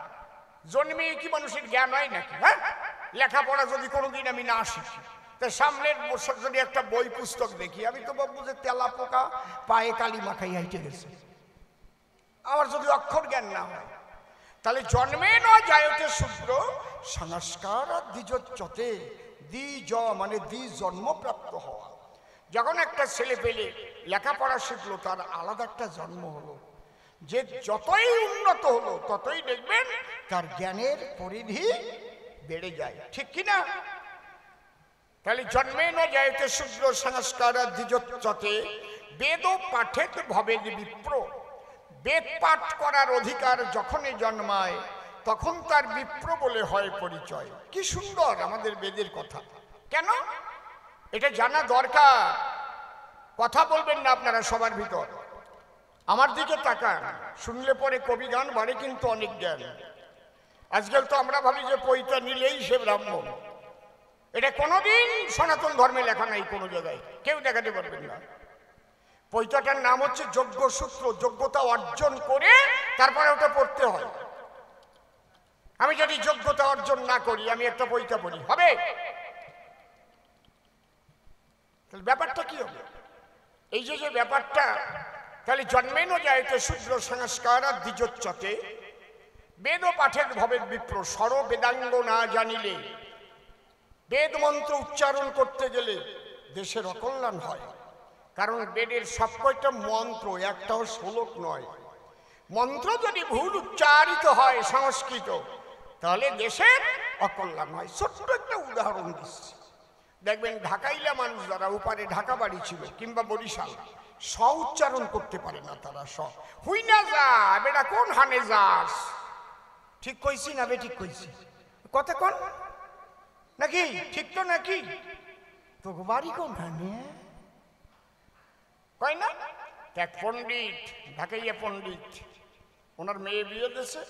জন্মে কি মানুষের জ্ঞান হয় নাকি? হ্যাঁ, লেখাপড়া যদি কোনোদিন আমি না শিখি, তা সামনের বছর যদি একটা বই পুস্তক দেখি, আমি তো ভাববো যে তেলা পোকা পায়ে কালি মাখাই হাইটে গেছে, আমার যদি অক্ষর জ্ঞান না হয়। তাহলে জন্মে ন জায়তে শূদ্র, সংস্কার দ্বিজোচ্যতে, দ্বিজ মানে জন্মপ্রাপ্ত হওয়া। যখন একটা ছেলে পেলে লেখাপড়া শিখলো, তার আলাদা একটা জন্ম হলো। যে যতই উন্নত হলো, ততই দেখবেন তার জ্ঞানের পরিধি বেড়ে যায়, ঠিক কিনা? তাহলে জন্মে ন জায়তে শূদ্র সংস্কার দ্বিজোচ্যতে, বেদ পাঠেত ভবেদ বিপ্র। বেদ পাঠ করার অধিকার যখনই জন্মায়, তখন তার বিপ্র বলে হয় পরিচয়। কি সুন্দর আমাদের বেদের কথা! কেন? এটা জানা দরকার। কথা বলবেন না আপনারা সবার ভিতর, আমার দিকে তাকান, শুনলে পরে কবি গান বাড়ে কিন্তু অনেক জ্ঞান। আজকাল তো আমরা ভাবি যে পৈতা নিলেই সে ব্রাহ্মণ। এটা কোনোদিন সনাতন ধর্মে লেখা নাই, কোনো জায়গায় কেউ দেখাতে পারবেন না। পৈতাটার নাম হচ্ছে যোগ্যসূত্র, যোগ্যতা অর্জন করে তারপরে ওটা পড়তে হয়। আমি যদি যোগ্যতা অর্জন না করি, আমি একটা পৈতা পড়ি, হবে? তাহলে ব্যাপারটা কি হবে? এই যে ব্যাপারটা, তাহলে জন্মেনও যাইতে শূদ্র সংস্কার দ্বিজোচ্চতে, বেদ পাঠের ভবের বিপ্র স্বর বেদাঙ্গ না জানিলে, বেদ মন্ত্র উচ্চারণ করতে গেলে দেশের অকল্যাণ হয়। কারণ বেদের সব কয়টা মন্ত্র, একটাও শ্লোক নয়। মন্ত্র যদি ভুল উচ্চারিত হয় সংস্কৃত, তাহলে দেশের অকল্যাণ হয়। ছোট্ট একটা উদাহরণ দিচ্ছি, দেখবেন ঢাকাইলা মানুষ যারা উপারে ঢাকা বাড়ি ছিল কিংবা বরিশাল, স উচ্চারণ করতে পারে না তারা। স হুই না যা বেটা, কোন হানে যাস? ঠিক কইছি না বে? ঠিক কইছি কথা কোন নাকি? ঠিক তো নাকি? তো বাড়ি কোন হানে কয় না? এক পণ্ডিত, ঢাকাইয়া পণ্ডিত, ওনার মেয়ে বিয়ে দিয়েছে,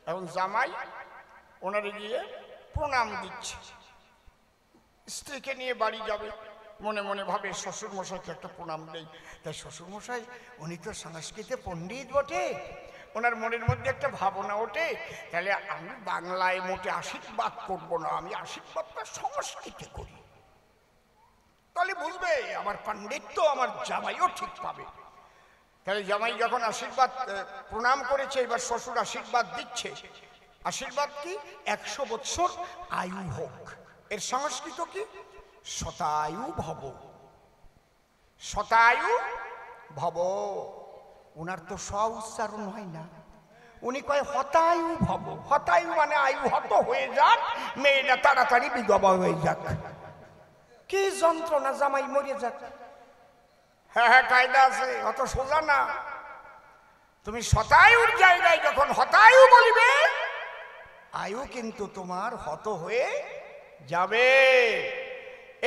এখন জামাই ওনারে গিয়ে প্রণাম দিচ্ছে। স্ত্রীকে নিয়ে বাড়ি যাবে, মনে মনে ভাবে শ্বশুর মশাইকে একটা প্রণাম দেই। তাই শ্বশুর মশাই উনি তো সংস্কৃতে পণ্ডিত বটে, ওনার মনের মধ্যে একটা ভাবনা ওঠে, তাহলে আমি বাংলায় মোটে আশীর্বাদ করবো না, আমি আশীর্বাদটা সংস্কৃতে করি, তাহলে বুঝবে আমার পাণ্ডিত্য আমার জামাইও ঠিক পাবে। তাহলে জামাই যখন আশীর্বাদ প্রণাম করেছে, এবার শ্বশুর আশীর্বাদ দিচ্ছে। আশীর্বাদ কি? 100 বৎসর আয়ু হোক। এর সংস্কৃত কি? শতায়ু ভব। শতায়ু ভব। ওনার তো স উচ্চারণ হয় না, উনি কয় হতায়ু ভব। হতায়ু মানে আয়ু হত হয়ে যাক, মেয়েটা তাড়াতাড়ি বিধবা হয়ে যাক। কি যন্ত্রণা, জামাই মরে যাক। হ্যাঁ হ্যাঁ, কায়দা আছে, অত সোজা না। তুমি শতায়ুর জায়গায় যখন হতায়ু বলিবে, আয়ু কিন্তু তোমার হত হয়ে যাবে।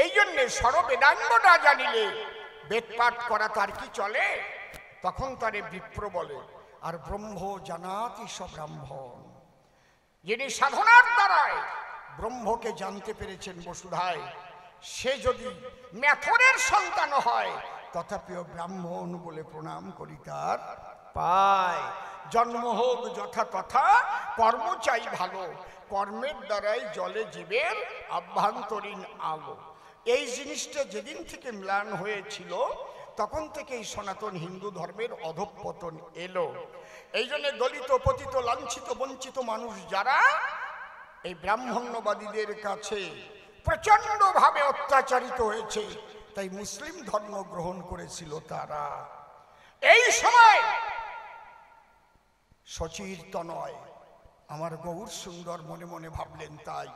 এই জন্যে সর্ববেদাঙ্গ না জানিলে বেদ পাঠ করা তার কি চলে? তখন তারে বিপ্র বলে। আর ব্রহ্ম জানাতি স ব্রাহ্মণ, যিনি সাধনার দ্বারায় ব্রহ্মকে জানতে পেরেছেন বসুধায়, সে যদি মেথরের সন্তান হয় তথাপিও ব্রাহ্মণ বলে প্রণাম করি তার পায়। জন্ম হোক যথা তথা, কর্ম চাই ভালো, কর্মের দ্বারাই জলে জীবের আভ্যন্তরীণ আলো। এই জিনিসটা যেদিন থেকে ম্লান হয়েছিল, তখন থেকেই সনাতন হিন্দু ধর্মের অধঃপতন এলো। এই জন্য দলিত, পতিত, লাঞ্ছিত, বঞ্চিত মানুষ যারা এই ব্রাহ্মণ্যবাদীদের কাছে প্রচন্ড ভাবে অত্যাচারিত হয়েছে, তাই মুসলিম ধর্ম গ্রহণ করেছিল তারা। এই সময় সচির তনয় আমার গৌর সুন্দর মনে মনে ভাবলেন, তাই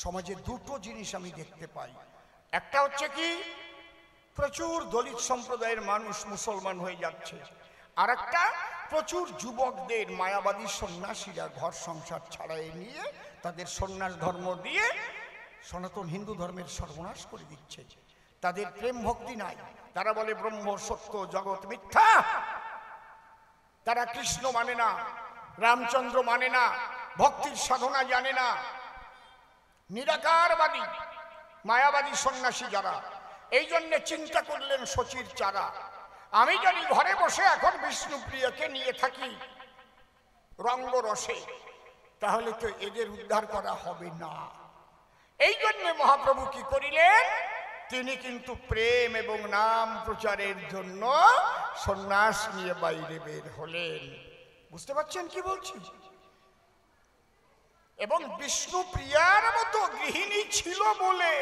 সমাজে দুটো জিনিস আমি দেখতে পাই। একটা হচ্ছে কি, প্রচুর দলিত সম্প্রদায়ের মানুষ মুসলমান হয়ে যাচ্ছে, আর একটা প্রচুর যুবকদের মায়াবাদী সন্ন্যাসীরা ঘর সংসার ছাড়াই নিয়ে তাদের সন্ন্যাস ধর্ম দিয়ে সনাতন হিন্দু ধর্মের সর্বনাশ করে দিচ্ছে। তাদের প্রেম ভক্তি নাই, তারা বলে ব্রহ্ম সত্য, জগৎ মিথ্যা। তারা কৃষ্ণ মানে না, রামচন্দ্র মানে না, ভক্তির সাধনা জানে না। নিরাকারবাদী মায়াবাদী সন্ন্যাসী যারা, এই জন্য চিন্তা করলেন শচীর চারা, আমি যদি ঘরে বসে এখন বিষ্ণুপ্রিয়াকে নিয়ে থাকি রঙ্গরসে, তাহলে তো এদের উদ্ধার করা হবে না। এই জন্য মহাপ্রভু কি করিলেন? তিনি কিন্তু প্রেম এবং নাম প্রচারের জন্য সন্ন্যাস নিয়ে বাইরে বের হলেন। বুঝতে পারছেন কি বলছি? এবং বিষ্ণুপ্রিয়ার মতো গৃহিণী ছিল বলে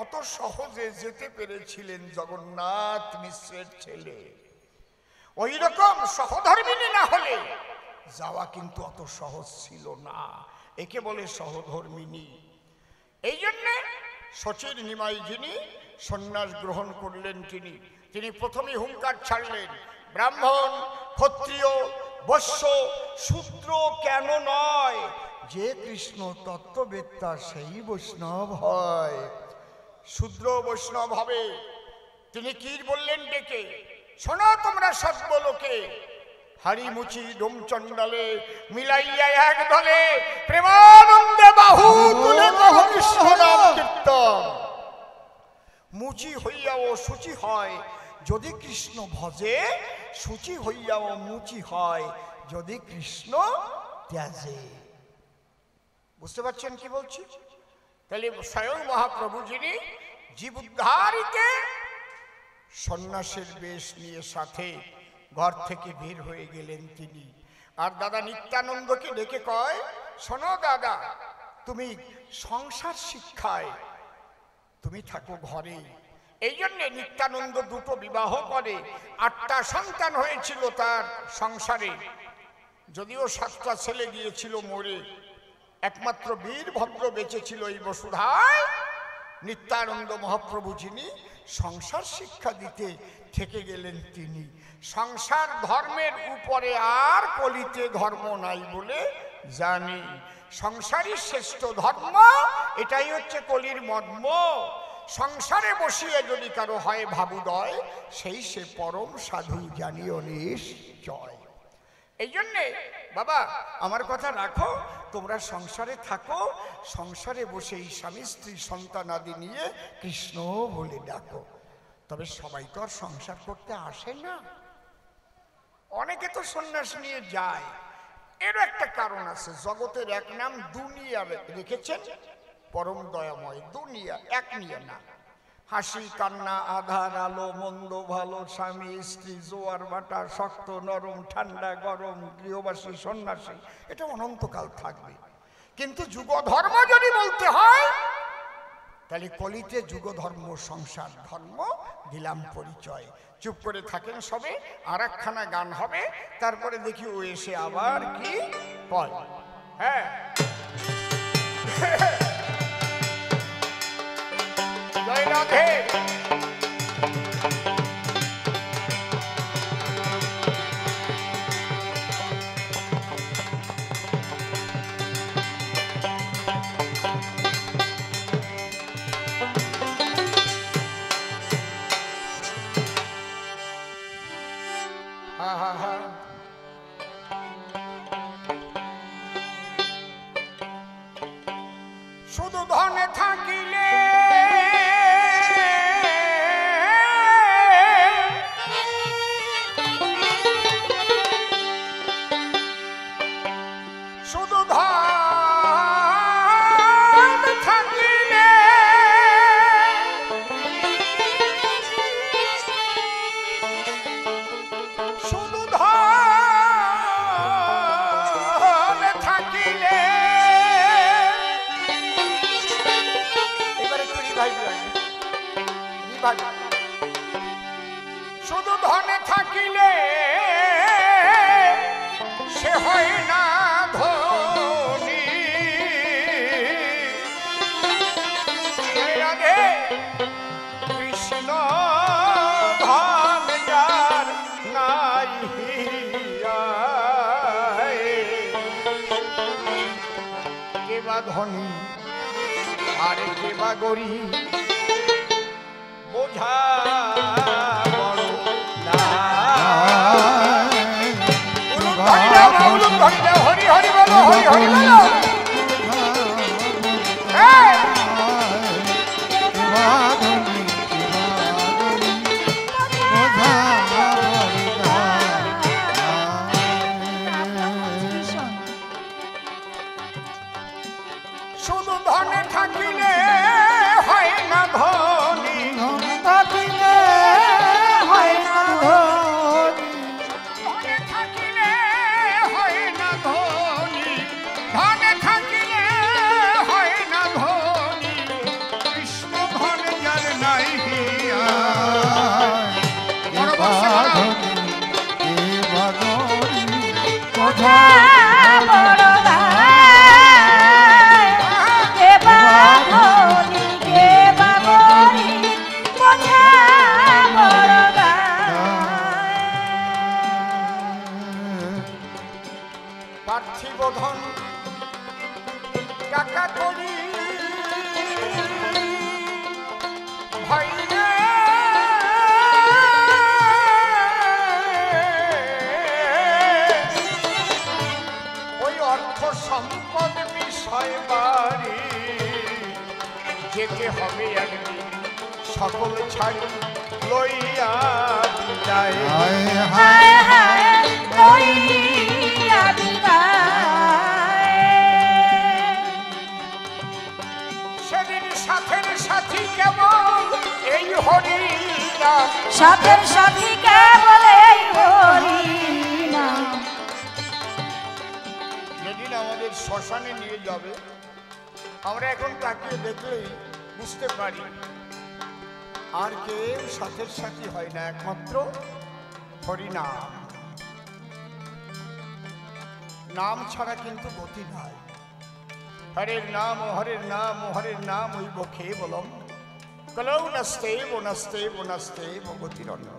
অত সহজে যেতে পেরেছিলেন জগন্নাথ মিশ্রের ছেলে। ওই রকম সহধর্মিনী না হলে যাওয়া কিন্তু অত সহজ ছিল না। একে বলে সহধর্মিনী। এই জন্যে শচীর নিমাই যিনি সন্ন্যাস গ্রহণ করলেন, তিনি প্রথমে হুঙ্কার ছাড়লেন, ব্রাহ্মণ, ক্ষত্রিয়, বৈশ্য, শূদ্র কেন নয়, যে কৃষ্ণ তত্ত্ববেত্তা সেই বৈষ্ণব হয়। শূদ্র বৈষ্ণব হবে। তিনি কি বললেন ডেকে, শোনো তোমরা সর্বলোকে, হারি মুচি ডোম চণ্ডালে মিলাইয়া এক দলে প্রেমানন্দে বাহু তুলে কৃষ্ণ নাম কীর্তন। মুচি হইয়াও শুচি হয় যদি কৃষ্ণ ভজে, শুচি হইয়াও মুচি হয় যদি কৃষ্ণ ত্যাজে। বুঝতে পারছেন কি বলছি? তাহলে স্বয়ং মহাপ্রভু যিনি জীব উদ্ধারিতে সন্ন্যাসের বেশ নিয়ে সাথে ঘর থেকে বের হয়ে গেলেন তিনি। আর দাদা নিত্যানন্দকে ডেকে কয়, শোনো দাদা, তুমি সংসার শিক্ষায় তুমি থাকো ঘরে। এই জন্যে নিত্যানন্দ দুটো বিবাহ করে। 8টা সন্তান হয়েছিল তার সংসারে, যদিও 7টা ছেলে গিয়েছিল মরে, একমাত্র বীরভদ্র বেঁচে ছিল এই বসুধায়। নিত্যানন্দ মহাপ্রভু যিনি সংসার শিক্ষা দিতে থেকে গেলেন তিনি। সংসার ধর্মের উপরে আর কলিতে ধর্ম নাই বলে জানি। সংসারই শ্রেষ্ঠ ধর্ম, এটাই হচ্ছে কলির মর্ম। সংসারে বসিয়ে যদি কারো হয় ভাবুদয়, সেই সে পরম সাধু জানিও নিশ্চয়। এই জন্যে বাবা আমার কথা রাখো, তোমরা সংসারে থাকো, সংসারে বসে এই স্বামী স্ত্রী সন্তান আদি নিয়ে কৃষ্ণ বলে ডাকো। তবে সবাই তো আর সংসার করতে আসে না, অনেকে তো সন্ন্যাস নিয়ে যায়। এর একটা কারণ আছে, জগতের এক নাম দুনিয়া রেখেছেন পরম দয়াময়। দুনিয়া এক নিয়ে না, হাসি কান্না আধার আলো মন্দ ভালো স্বামী স্ত্রী জোয়ার ভাটা শক্ত নরম ঠান্ডা গরম গৃহবাসী সন্ন্যাসী, এটা অনন্তকাল থাকবে। কিন্তু যুগ ধর্ম যদি বলতে হয় তাহলে কলিতে যুগ ধর্ম সংসার ধর্ম দিলাম পরিচয়। চুপ করে থাকেন সবে, আর একখানা গান হবে, তারপরে দেখি ও এসে আবার কি কয়। হ্যাঁ জয় রাধে। শুধু ধনে থাকিলে শুধু ধন থাকিলে শুধু ধন থাকিলে শুধু ধনে থাকিলে সে হয় না ধনী। কৃষ্ণ ধন যার নাই কে বা ধনী আর কে বা গরিব বোঝা বড় না। হরি হরি বলো, হরি হরি বলো। শুধু ধনে থাকিলে হয় না ধনী, থাকিলে হয় না ধনী, ধনে থাকিলে হয় না ধনী, ধনে থাকিলে হয় না ধনী। কৃষ্ণ ধন যার নাই পার্থিব ধন টাকা করি ভাই রে সম্পদ বিষয় বাড়ি, যেতে হবে একদিন সকল ছাড়ি লইয়া বিদায়। হায় হায় লইয়া বিদায়। সেদিন সাথের সাথী কেবল এই হরি নাম, সাথের সাথী কেবল এই হরি নাম। যেদিন আমাদের শ্মশানে নিয়ে যাবে, আমরা এখন তাকিয়ে দেখলেই বুঝতে পারি আর কেউ সাথের সাথী হয় না, একমাত্র হরিনাম। নাম ছাড়া কিন্তু গতি নাই। হরের নাম হরের নাম হরের নাম ওই বখে বলম, কলৌ নস্তে বনস্তে বনস্তে গতির অন্য।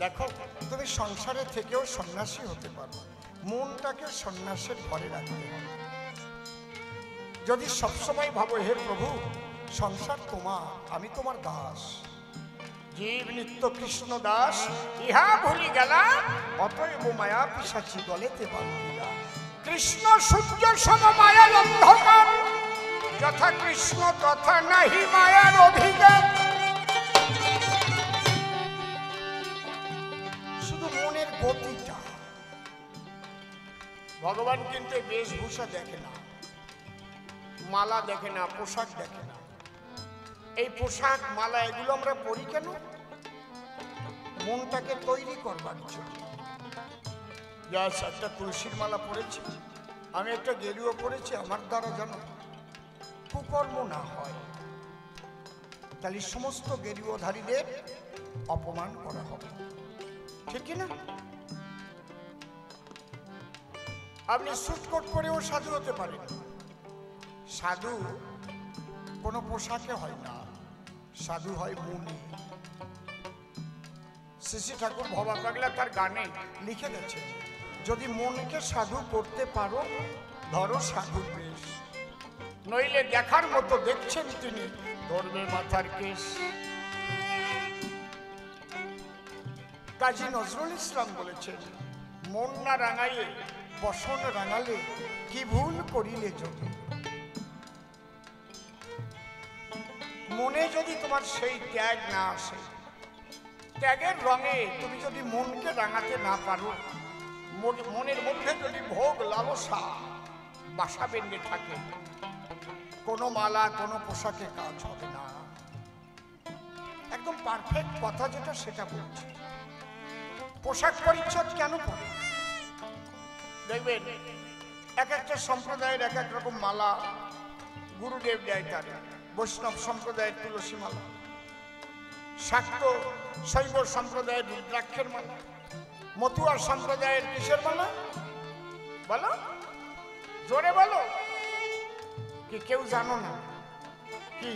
দেখো, তুমি সংসারে থেকেও সন্ন্যাসী হতে পারো, মনটাকে সন্ন্যাসের ঘরে রাখতে হবে। যদি সবসময় ভাবো হে প্রভু সংসার তোমার, আমি তোমার দাস, জীব নিত্য কৃষ্ণ দাস, ইহা ভুলি গেলা অতএব মায়া পিশাচি গলেতে বান্ধিলা। কৃষ্ণ সূর্য সম মায়ার অন্ধকার, যথা কৃষ্ণ তথা নাহি মায়ার অধিকার। শুধু মনের গতিটা। ভগবান কিন্তু বেশভূষা দেখে না, মালা দেখে না, পোশাক দেখে না। এই পোশাক মালা এগুলো আমরা পরি কেন? মনটাকে তৈরি করবার জন্য। একটা তুলসীর মালা পরেছি, আমি একটা গেরুয়া পরেছি, আমার দ্বারা যেন কুকর্ম না হয়, তাহলে সমস্ত গেরুয়াধারীদের অপমান করা হবে, ঠিক না? আপনি স্যুটকোট পরেও সাধু হতে পারেন। সাধু কোনো পোশাকে হয় না, সাধু হয় মনে। শ্রী ঠাকুর ভবা পাগলা তার গানে লিখে গেছে, যদি মনকে সাধু করতে পারো ধরো সাধুর বেশ, নইলে দেখার মতো দেখছেন তিনি ধরবে মাথার কেশ। কাজী নজরুল ইসলাম বলেছেন, মন না রাঙাইয়ে বসন রাঙালে কি ভুল করিলে যদি। মনে যদি তোমার সেই ত্যাগ না আসে, ত্যাগের রঙে তুমি যদি মনকে রাঙাতে না পারো, মনের মধ্যে যদি ভোগ লালসা বাসা বেঁধে থাকে, কোনো মালা কোনো পোশাকে কাজ হবে না। একদম পারফেক্ট কথা যেটা সেটা বলছি। পোশাক পরিচ্ছদ কেন পরে? দেখবেন এক একটা সম্প্রদায়ের এক এক রকম মালা গুরুদেব দেয় তারে। বৈষ্ণব সম্প্রদায়ের তুলসী মালা, শাক্ত শৈব সম্প্রদায়ের রুদ্রাক্ষের মালা, মতুয়া সম্প্রদায়ের কিসের মালা বলো, জোরে বলো, কি কেউ জানো না? কি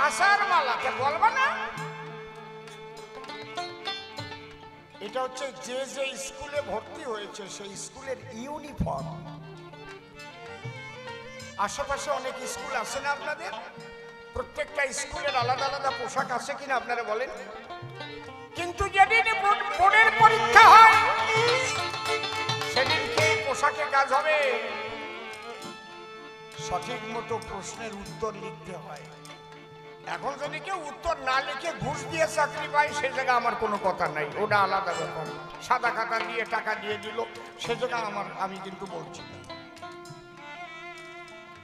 আশার মালা, কে বলবা না? এটা হচ্ছে যে যে স্কুলে ভর্তি হয়েছে সেই স্কুলের ইউনিফর্ম। আশেপাশে অনেক স্কুল আছে না আপনাদের? প্রত্যেকটা স্কুলের আলাদা আলাদা পোশাক আছে কিনা আপনারা বলেন? কিন্তু যেদিন বোর্ডের পরীক্ষা হয় সেদিন কি পোশাকে কাজ হবে? সঠিক মতো প্রশ্নের উত্তর লিখতে হয়। এখন যদি কেউ উত্তর না লিখে ঘুষ দিয়ে চাকরি পায়, সে জায়গা আমার কোনো কথা নাই, ওটা আলাদা ব্যাপার। সাদা খাতা দিয়ে টাকা দিয়ে দিল, সে জায়গা আমি কিন্তু বলছি না।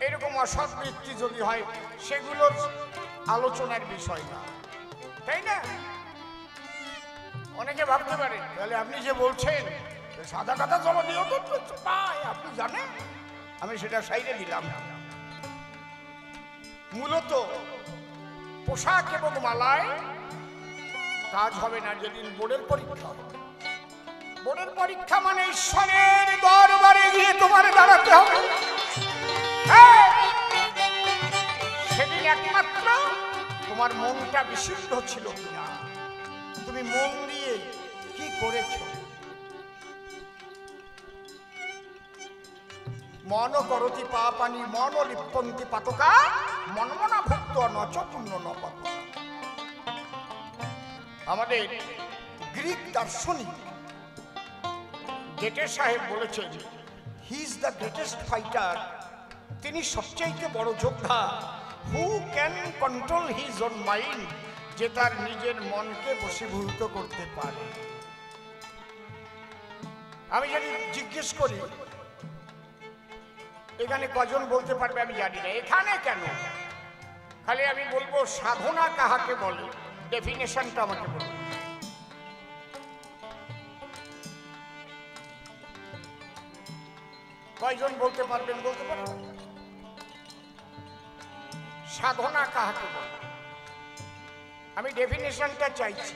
এরকম অসৎ বৃত্তি যদি হয় সেগুলোর আলোচনার বিষয় না, তাই না? অনেকে ভাবতে পারে তাহলে আপনি যে বলছেন সাদা খাতা জমা দিয়েও তো পায়, আপনি জানেন? আমি সেটা সাইডে দিলাম। মূলত পোশাক এবং মালায় কাজ হবে না যেদিন বোর্ডের পরীক্ষা হবে। বোর্ডের পরীক্ষা মানে ঈশ্বরের দরবারে গিয়ে তোমার দাঁড়াতে হবে। সেদিন একমাত্র তোমার মনটা বিশুদ্ধ ছিল কিনা, তুমি মন দিয়ে কি করেছ। মন করতি পাপানি মন লিপ্পন্তি পাতকা মনমনা ভুক্ত নচপূর্ণ নপত। আমাদের গ্রিক দার্শনিক গেটে সাহেব বলেছেন he is the greatest fighter, তিনি সবচেয়ে বড় যোদ্ধা। Who can control his own mind, যে তার নিজের মনকে বশীভূত করতে পারে। আমি যদি জিজ্ঞেস করি এখানে কজন বলতে পারবে আমি জানি না, এখানে কেন, খালি আমি বলবো সাধনা কাহাকে বলে, ডেফিনেশনটা আমাকে বলুন। কয়জন বলতে পারবেন? বলতে পারবেন সাধনা কাহাকে বলে? আমি ডেফিনেশনটা চাইছি।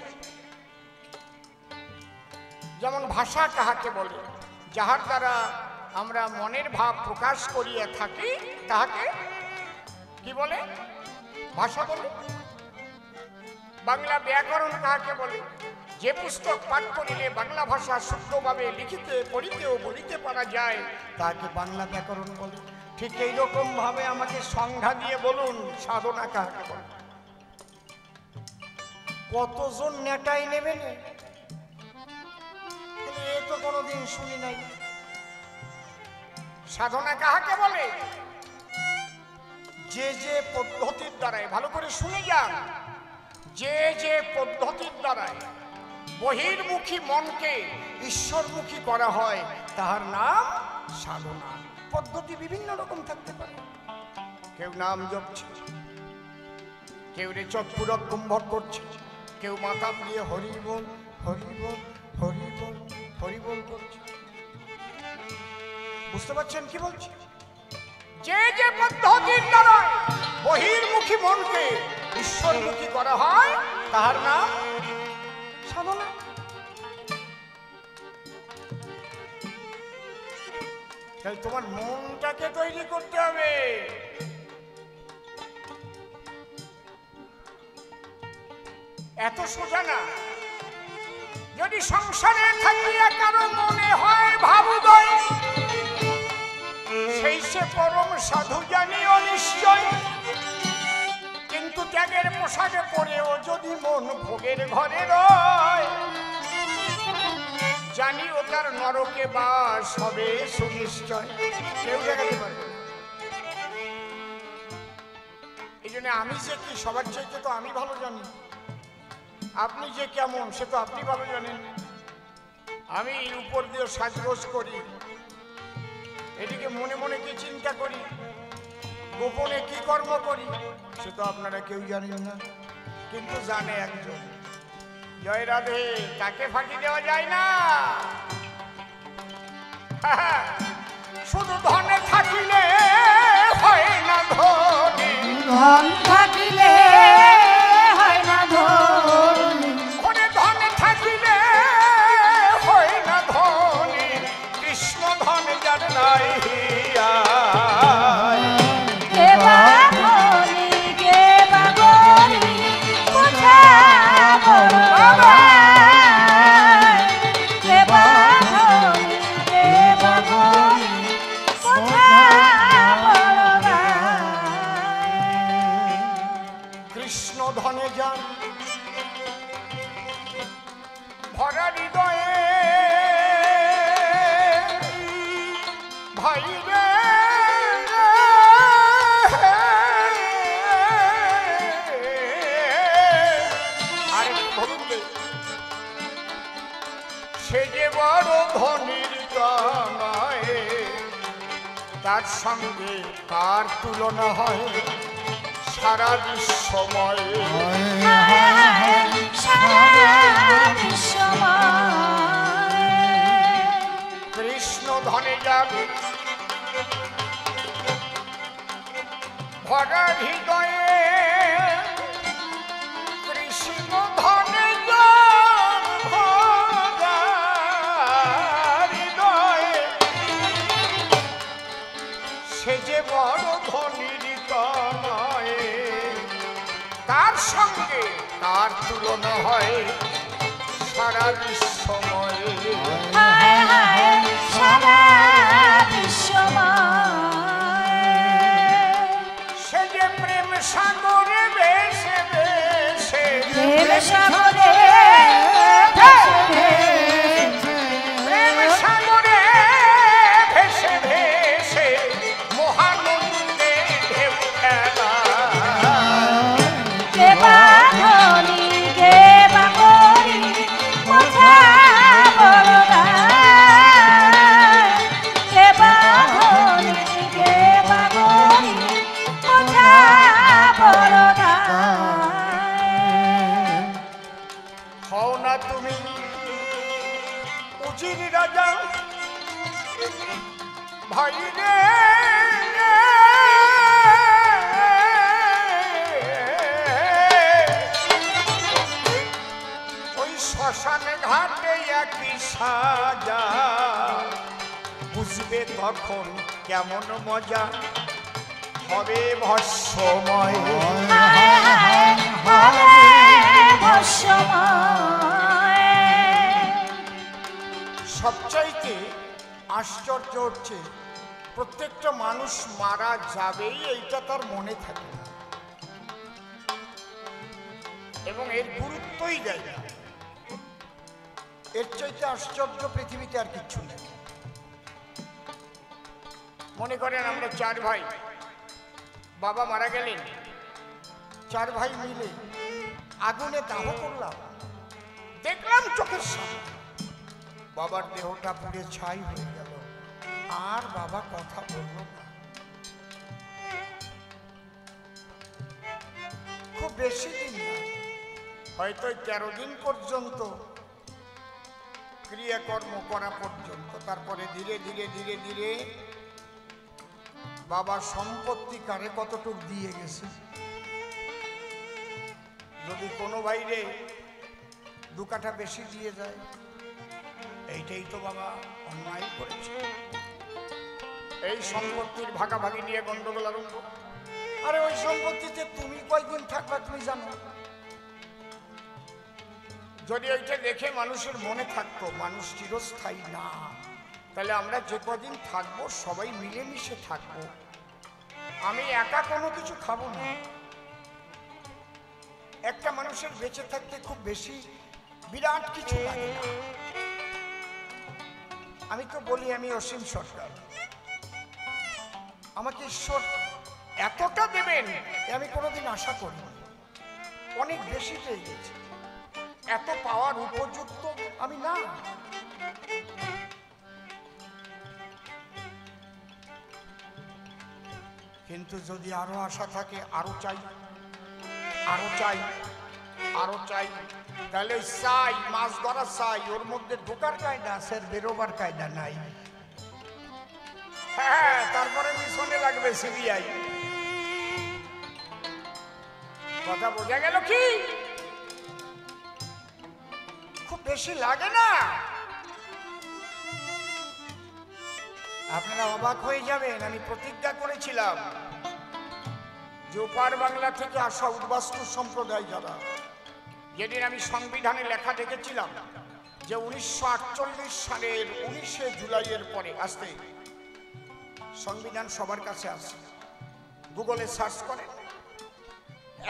যেমন ভাষা কাহাকে বলে? যাহার দ্বারা আমরা মনের ভাব প্রকাশ করিয়া থাকি তাহাকে কি বলে? ভাষা বলে। বাংলা ব্যাকরণ কাহাকে বলে? যে পুস্তক পাঠ করিলে বাংলা ভাষা শুদ্ধভাবে লিখিতে পড়িতে ও বলিতে পারা যায় তাকে বাংলা ব্যাকরণ বলে। ঠিক এইরকম ভাবে আমাকে সংজ্ঞা দিয়ে বলুন সাধনা কাহাকে বলে? কতজন নেটাই নেবেন? এ তো কোনোদিন শুনি নাই। সাধনা কাহাকে বলে? যে যে পদ্ধতির দ্বারায়, ভালো করে শুনে যান, যে যে পদ্ধতির দ্বারায় বহির্মুখী মনকে ঈশ্বরমুখী করা হয় তাহার নাম সাধনা। পদ্ধতি বিভিন্ন রকম থাকতে পারে। কেউ নাম জপছে, কেউ রে চক্ষুরক কুম্ভক করছে, কেউ মাথা দিয়ে হরিবল হরিবল হরিবল হরিবল করছে। বুঝতে পারছেন কি বলছি? যে যে পদ্ধতির দ্বারা বহির্মুখী মনকে ঈশ্বরমুখী করা হয় তাহার নাম সাধনা। তাই তোমার মনটাকে তৈরি করতে হবে। এত সোজা না। যদি সংসারে থাকিয়া কারো মনে হয় ভাবুদয়, সেই সে পরম সাধু জানিও নিশ্চয়। কিন্তু ত্যাগের পোশাকে পরেও যদি মন ভোগের ঘরে রয়, জানিও তার নরকে বাস হবে সুনিশ্চয়। কেউ দেখাতে পারবে। এই জন্য আমি যে কি সবার চাইতে তো আমি ভালো জানি। আপনি যে কেমন সে তো আপনি ভালো জানেন। আমি উপর দিয়ে সাজগোজ করি, এদিকে মনে মনে কি চিন্তা করি, গোপনে কি কর্ম করি, সে তো আপনারা কেউ জানেন না। কিন্তু জানে একজন, জয় রাধে, তাকে ফাঁকি দেওয়া যায় না। শুধু ধনে থাকিলে হয় না ধনী, ধন থাকিলে হয় না ধনী, ধনে থাকিলে হয় না ধনী, কৃষ্ণ ধন যার নাই হিয়া। কে বা ধনী কে বা গরিব বুঝা বড় ভাই, কে বা ধনী কে বা গরিব বুঝা বড় ভাই। কৃষ্ণ ধনে যান ভরা হৃদয়ে, ভাই রে আরে বলুন, সে যে বড় ধনীর কামায়, তার সঙ্গে কার তুলনা হয় সারা বিশ্বময়। কৃষ্ণ ধনে যাবে ভরা হৃদয়ে, কৃষ্ণ ধনে ভরা হৃদয়ে, সে যে বড় ধনীর কামায়, তার সঙ্গে তার তুলনা হয় সারা বিশ্বময়। সারা বিশ্বময়, সে যে প্রেম সাগরে বেশে বেশে, প্রেম সাগরে প্রেম সাগরে মুচির রাজা ভাই রে ওই শ্মশানে ঘাটে একই সাজা বুঝবে তখন কেমন মজা হবে ভস্মময় সবচাইতে আশ্চর্য হচ্ছে প্রত্যেকটা মানুষ মারা যাবেই এইটা তার মনে থাকে না এবং এর গুরুত্বই দেয় না। এর চাইতে আশ্চর্য পৃথিবীতে আর কিচ্ছু নেই। মনে করেন আমরা 4 ভাই, বাবা মারা গেলেন, 4 ভাই মিলে আগুনে দাহ করলাম, দেখলাম চোখের সামনে বাবার দেহটা পুড়ে ছাই হয়ে গেল, আর বাবা কথা বলল না। খুব বেশি দিন না, হয়তো 13 দিন পর্যন্ত ক্রিয়াকর্ম করা পর্যন্ত, তারপরে ধীরে ধীরে ধীরে ধীরে বাবা সম্পত্তি কারে কতটুক দিয়ে গেছে। যদি কোনো ভাইরে 2 কাঠা বেশি দিয়ে যায়, এইটাই তো বাবা অন্যায় করেছে, এই সম্পত্তির ভাগাভাগি নিয়ে গন্ডগোল আরম্ভ। আরে ওই সম্পত্তিতে তুমি কয়দিন থাকবা তুমি জানো? যদি ওইটা দেখে মানুষের মনে থাকতো মানুষ চিরস্থায়ী না, তাহলে আমরা যে কদিন থাকবো সবাই মিলেমিশে থাকবো। আমি একা কোনো কিছু খাবো না। একটা মানুষের বেঁচে থাকতে খুব বেশি বিরাট কিছু লাগে না। আমি তো বলি আমি অসীম সরকার, আমাকে ঈশ্বর এতটা দেবেন আমি কোনোদিন আশা করি, অনেক বেশি পেয়ে গেছি, এত পাওয়ার উপযুক্ত আমি না। কিন্তু যদি আরো আশা থাকে, আরো চাই, আরো চাই, আরো চাই, তাহলে চাই মাছ ধরা চাই, ওর মধ্যে ঢোকার কায়দা আছে, বেরোবার কায়দা নাই। হ্যাঁ, তারপরে মিশনে লাগবে সিবিআই। কথা বোঝা গেল কি? খুব বেশি লাগে না। আপনারা অবাক হয়ে যাবেন, আমি প্রতিজ্ঞা করেছিলাম যে ওপার বাংলা থেকে আসা উদ্বাস্তু সম্প্রদায় যারা, যেদিন আমি সংবিধানে লেখা দেখেছিলাম যে 1948 সালের 19শে জুলাইয়ের পরে আসতে সংবিধান সবার কাছে আসে, গুগলে সার্চ করেন,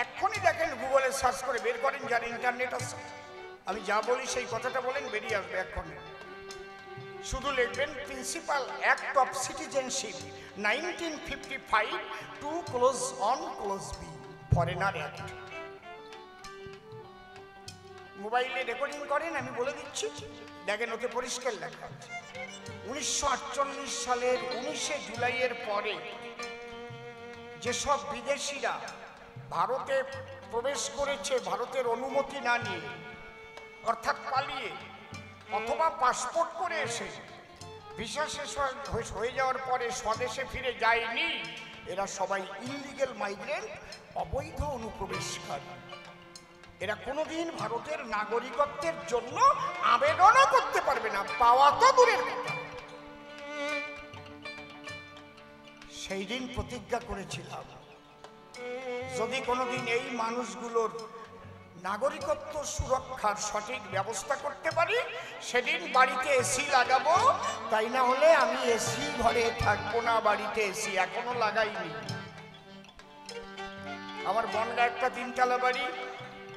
এক্ষুনি দেখেন, গুগলে সার্চ করে বের করেন, যার ইন্টারনেট আছে, আমি যা বলি সেই কথাটা বলেন, বেরিয়ে আসবে এক্ষুনি। শুধু লিখবেন principal act of citizenship 1955 to close on close B foreigner act. মোবাইলে রেকর্ডিং করেন, আমি বলে দিচ্ছি, দেখেন ওতে পরিষ্কার লেখা আছে 1948 সালের 19শে জুলাইয়ের পরে যেসব বিদেশিরা ভারতে প্রবেশ করেছে ভারতের অনুমতি না নিয়ে, অর্থাৎ পালিয়ে অথবা পাসপোর্ট করে এসে ভিসা শেষ হয়ে যাওয়ার পরে স্বদেশে ফিরে যায়নি, এরা সবাই ইললিগ্যাল মাইগ্রেন্ট, অবৈধ অনুপ্রবেশকারী। এরা কোনোদিন ভারতের নাগরিকত্বের জন্য আবেদনও করতে পারবে না, পাওয়া তো দূরের কথা। সেই দিন প্রতিজ্ঞা করেছিলাম যদি কোনোদিন এই মানুষগুলোর নাগরিকত্ব সুরক্ষার সঠিক ব্যবস্থা করতে পারি, সেদিন বাড়িতে এসি লাগাবো, তাই না হলে আমি এসি ঘরে থাকবো না, বাড়িতে এসি এখনো লাগাইনি। আমার বনগা একটা 3তলা বাড়ি,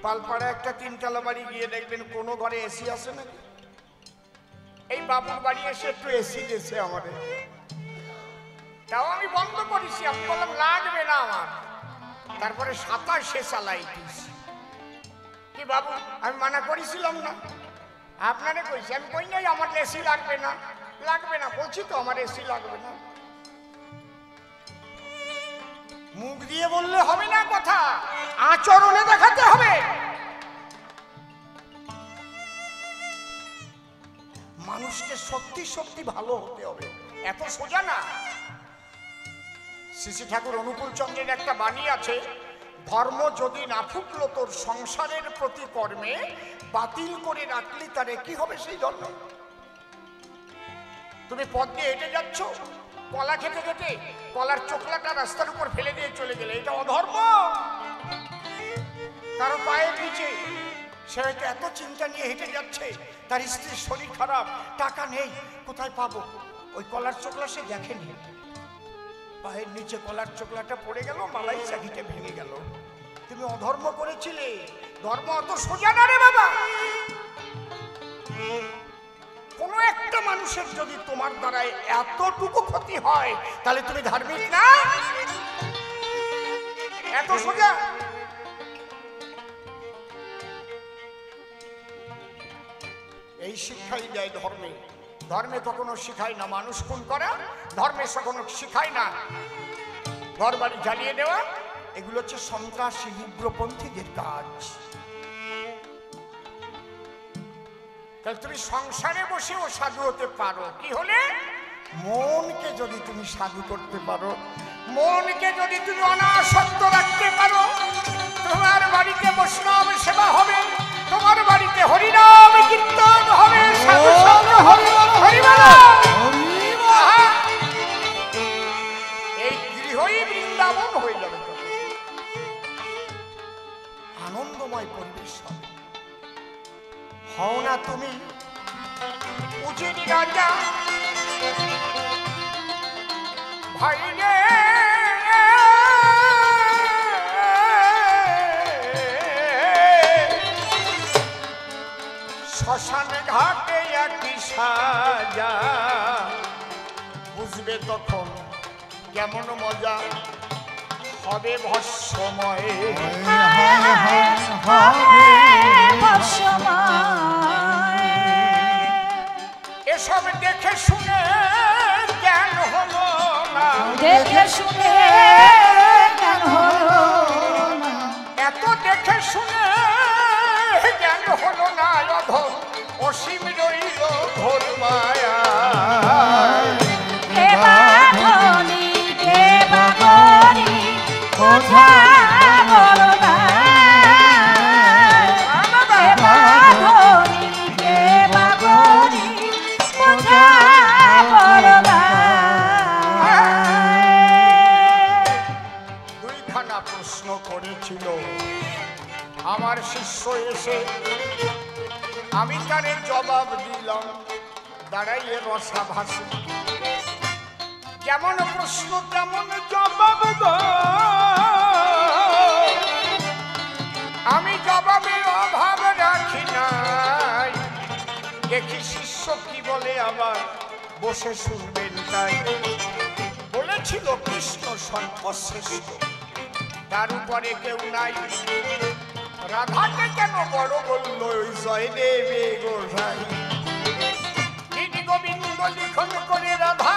পালপাড়া একটা 3তলা বাড়ি, গিয়ে দেখবেন কোনো ঘরে এসি আছে নাকি? এই বাবুর বাড়ি এসে একটু এসি দিয়েছে আমাদের, তাও আমি বন্ধ করেছি, আমি বললাম লাগবে না আমার, তারপরে 27-এ চালাই দিয়েছি। কি বাবু, আমি মানা করেছিলাম না? আপনারে কইছি, আমি কই নাই আমার এসি লাগবে না, লাগবে না বলছি তো, আমার এসি লাগবে না। মুখ দিয়ে বললে হবে না কথা, আচরণে দেখাতে হবে। মানুষকে সত্যি সত্যি ভালো হতে হবে, এত সোজা না। শ্রী শ্রী ঠাকুর অনুকূল চন্দ্রের একটা বাণী আছে, ধর্ম যদি না ফুটলো তোর সংসারের প্রতি কর্মে, বাতিল করে রাখলি তারে কি হবে সেই ধর্ম। তুমি পথ দিয়ে হেঁটে যাচ্ছ, কলা খেতে খেতে কলার চোখলাটা রাস্তার উপর ফেলে দিয়ে চলে গেলে, এটা অধর্ম। কারো পায়ের নিচে সে হয়তো এত চিন্তা নিয়ে হেঁটে যাচ্ছে, তার স্ত্রীর শরীর খারাপ, টাকা নেই, কোথায় পাবো, ওই কলার চোখলা সে দেখেনি, পায়ের নিচে কলার চোখলাটা পড়ে গেল, মালাই চাকিটা ভেঙে গেল। তুমি অধর্ম করেছিলে। ধর্ম অত সোজা না রে বাবা। কোন একটা মানুষের যদি তোমার দ্বারায় এতটুকু ক্ষতি হয়, তাহলে তুমি ধার্মিক না? এত সোজা। এই শিক্ষাই দেয় ধর্মে। ধর্মে কখনো শিখায় না মানুষ খুন করা, ধর্মে কখনো শিখায় না ঘর বাড়ি জ্বালিয়ে দেওয়া। এগুলো হচ্ছে সন্ত্রাসী উগ্রপন্থীদের কাজ। তাহলে তুমি সংসারে বসেও সাধু হতে পারো, কি হলে? মনকে যদি তুমি সাধু করতে পারো, মনকে যদি তুমি অনাসক্ত রাখতে পারো, তোমার বাড়িতে বৈষ্ণব সেবা হবে, তোমার বাড়িতে হরিনাম কীর্তন হবে, সাধু সঙ্গ হবে, হরিবল। এই গৃহই বৃন্দাবন হয়ে যাবে, আনন্দময় পরিবেশ হবে। হও না তুমি উজিরি রাজা ভাই রে, শ্মশান ঘাটে একটি সাজা, বুঝবে তখন কেমন মজা হবে ভস্মময়। এসব দেখে শুনে জ্ঞান হলো না, দেখে শুনে জ্ঞান হলো না, এত দেখে শুনে জ্ঞান হলো না, অধম অসীম রইল ঘোর মায়া। কে বাঁধনি কে বাঁধনি বোঝা বড় না, কে বাঁধনি কে বাঁধনি বোঝা বড় না। দুইখানা প্রশ্ন করেছিল আমার শিষ্য এসে, আমি তারে জবাব দিলাম দাঁড়াইয়ে রসা ভাসি। যেমন প্রশ্ন তেমন জবাব গো, আমি জবাবের অভাব রাখি নাই। দেখি শিষ্য কি বলে, আবার বসে শুনবেন তাই। বলেছিল কৃষ্ণ সর্বশ্রেষ্ঠ, তার উপরে কেউ নাই। রাধাকে কেন বড় বলল ওই জয়দেবে গোসাই? গীতি গোবিন্দ লিখন করে রাধা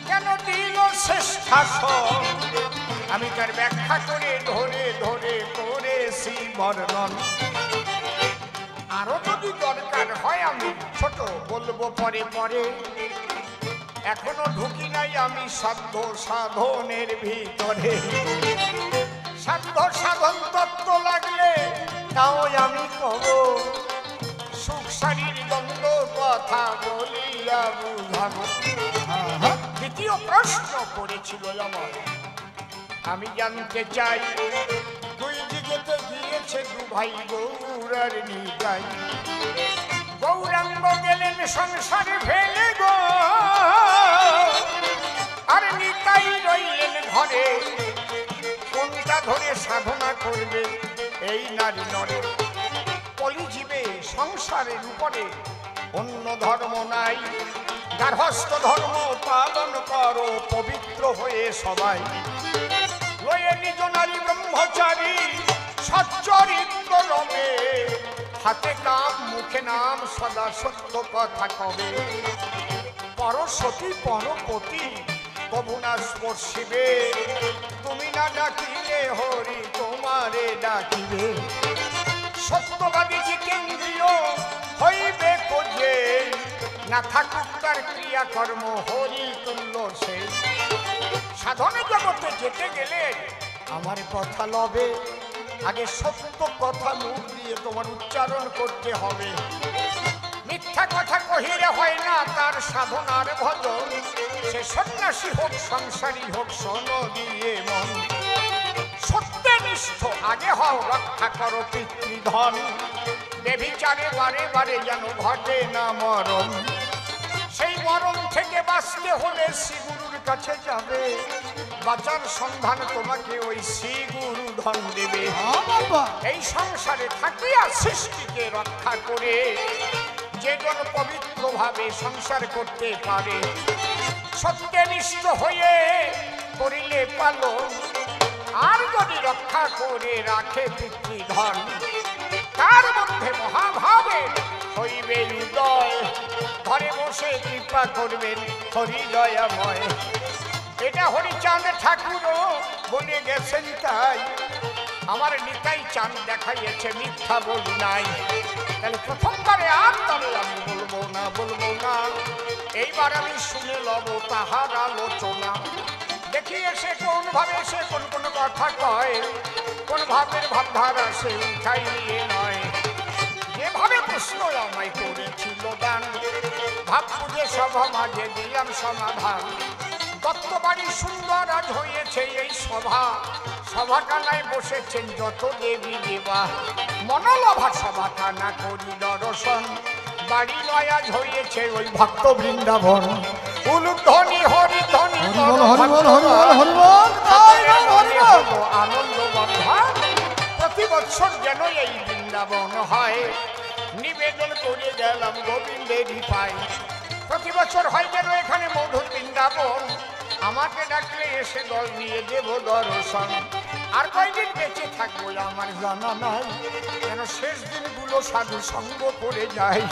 কেন দিল শ্রেষ্ঠাসন? আমি তার ব্যাখ্যা করে ধরে ধরে করেছি বর্ণন। আরো যদি দরকার হয় আমি ছোট বলবো পরে পরে, এখনো ঢুকি নাই আমি সাধ্য সাধনের ভিতরে। সাধ্য সাধন তত্ত্ব লাগলে তাও আমি কব, সুখ শারীর দ্বন্দ্ব কথা বলিয়া বুঝাবো। দ্বিতীয় প্রশ্ন করেছিল আমার, আমি জানতে চাই দুই দিকেতে গিয়েছে দু ভাই গৌরার নিগাই। গৌরাঙ্গ গেলেন সংসারে ফেলে গো, আর নিতাই রইলেন ঘরে। কোনটা ধরে সাধনা করবে এই নারী নরে? কলিজীবে সংসারের উপরে অন্য ধর্ম নাই। গার্হস্থ ধর্ম পালন করো পবিত্র হয়ে সবাই। লয়ে নিজ নারী ব্রহ্মচারী সচ্চরিত্র রবে, হাতে কাম মুখে নাম সদা সত্য কথা কবে। পরসতী পরপতি কবু না স্পর্শিবে, তুমি না ডাকিলে হরি তোমারে ডাকিবে। সত্যবাদী জিতেন্দ্রিয় হইবে কোজে, না থাকুক তার ক্রিয়াকর্ম হরি তুল্য সে। সাধনে জগতে যেতে গেলে আমার কথা লবে, আগে সত্য কথা মুখ দিয়ে তোমার উচ্চারণ করতে হবে। মিথ্যা কথা কহিলে হয় না তার সাধনার ভজন। সে সন্ন্যাসী হোক সংসারী হোক সন দিয়ে মন। সত্যনিষ্ঠ আগে হও, রক্ষা করো পিতৃধন। বেভিচারে বারে বারে যেন ঘটে না মরণ। সেই মরণ থেকে বাঁচতে হলে শ্রীগুরুর কাছে যাবে। বাঁচার সন্ধান তোমাকে ওই শ্রীগুরু ধন দেবে। এই সংসারে থাকিয়া সৃষ্টিকে রক্ষা করে যে জন পবিত্রভাবে সংসার করতে পারে, সত্যনিষ্ঠ হয়ে করিলে পালন, আর যদি রক্ষা করে রাখে পিতৃধন, তার মধ্যে মহাভাবের হইবে উদয়। ঘরে বসে কৃপা করবেন হরিদয়াময়। এটা হরিচাঁদ ঠাকুরও বলে গেছেন তাই। আমার নিতাই চাঁদ দেখাইয়েছে, মিথ্যা বলি নাই। তাহলে প্রথমবারে আর তবে আমি বলবো না। এইবার আমি শুনে লব তাহার আলোচনা। দেখি এসে কোন ভাবে সে কোন কোন কথা কয়, কোন ভাবের ভাবধারা সে উঠাই নিয়ে নয়। যেভাবে প্রশ্ন আমায় করেছিল দান, ভাব বুঝে সভা মাঝে দিলাম সমাধান। তত্ত্ববাণী সুন্দর আজ হয়েছে এই সভা। সভাখানায় বসেছেন যত দেবী দেবা। মনোলভা সভাখানা করি দর্শন। বাড়ি নয় আজ হয়েছে ওই ভক্ত বৃন্দাবন। উলুধ্বনি হরিধ্বনি আনন্দ বন্ধা। প্রতি বৎসর যেন এই বৃন্দাবন হয়। নিবেদন করে গেলাম গোবিন্দেরই পাই। প্রতি বছর হয় যেন এখানে মধুর বৃন্দাবন। আমাকে ডাকলে এসে দল নিয়ে দেব দর্শন। আর কয়দিন বেঁচে থাকবো আমার জানা নাই, যেন শেষ দিনগুলো সাধু সঙ্গ করে যায়।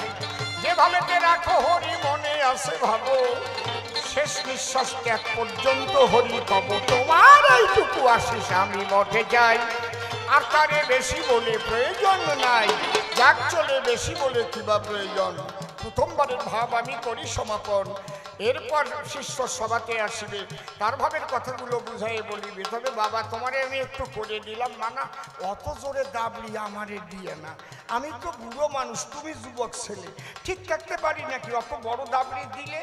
যেভাবে রাখো হরি মনে আসে ভাবো, শেষ নিঃশ্বাস ত্যাগ পর্যন্ত হরি কব। তোমার এইটুকু আশিস আমি মঠে যাই। আর তারে বেশি বলে প্রয়োজন নাই। যাক চলে বেশি বলে কিবা প্রয়োজন। প্রথমবারের ভাব আমি করি সমাপন। এরপর শিষ্য সভাতে আসিবে, তার ভাবের কথাগুলো বুঝাই বলিবে। তবে বাবা তোমারে আমি একটু করে দিলাম, মানা অত জোরে দাবলি আমারে দিয়ে না। আমি তো বুড়ো মানুষ, তুমি যুবক ছেলে, ঠিক থাকতে পারি নাকি? অত বড় দাবলি দিলে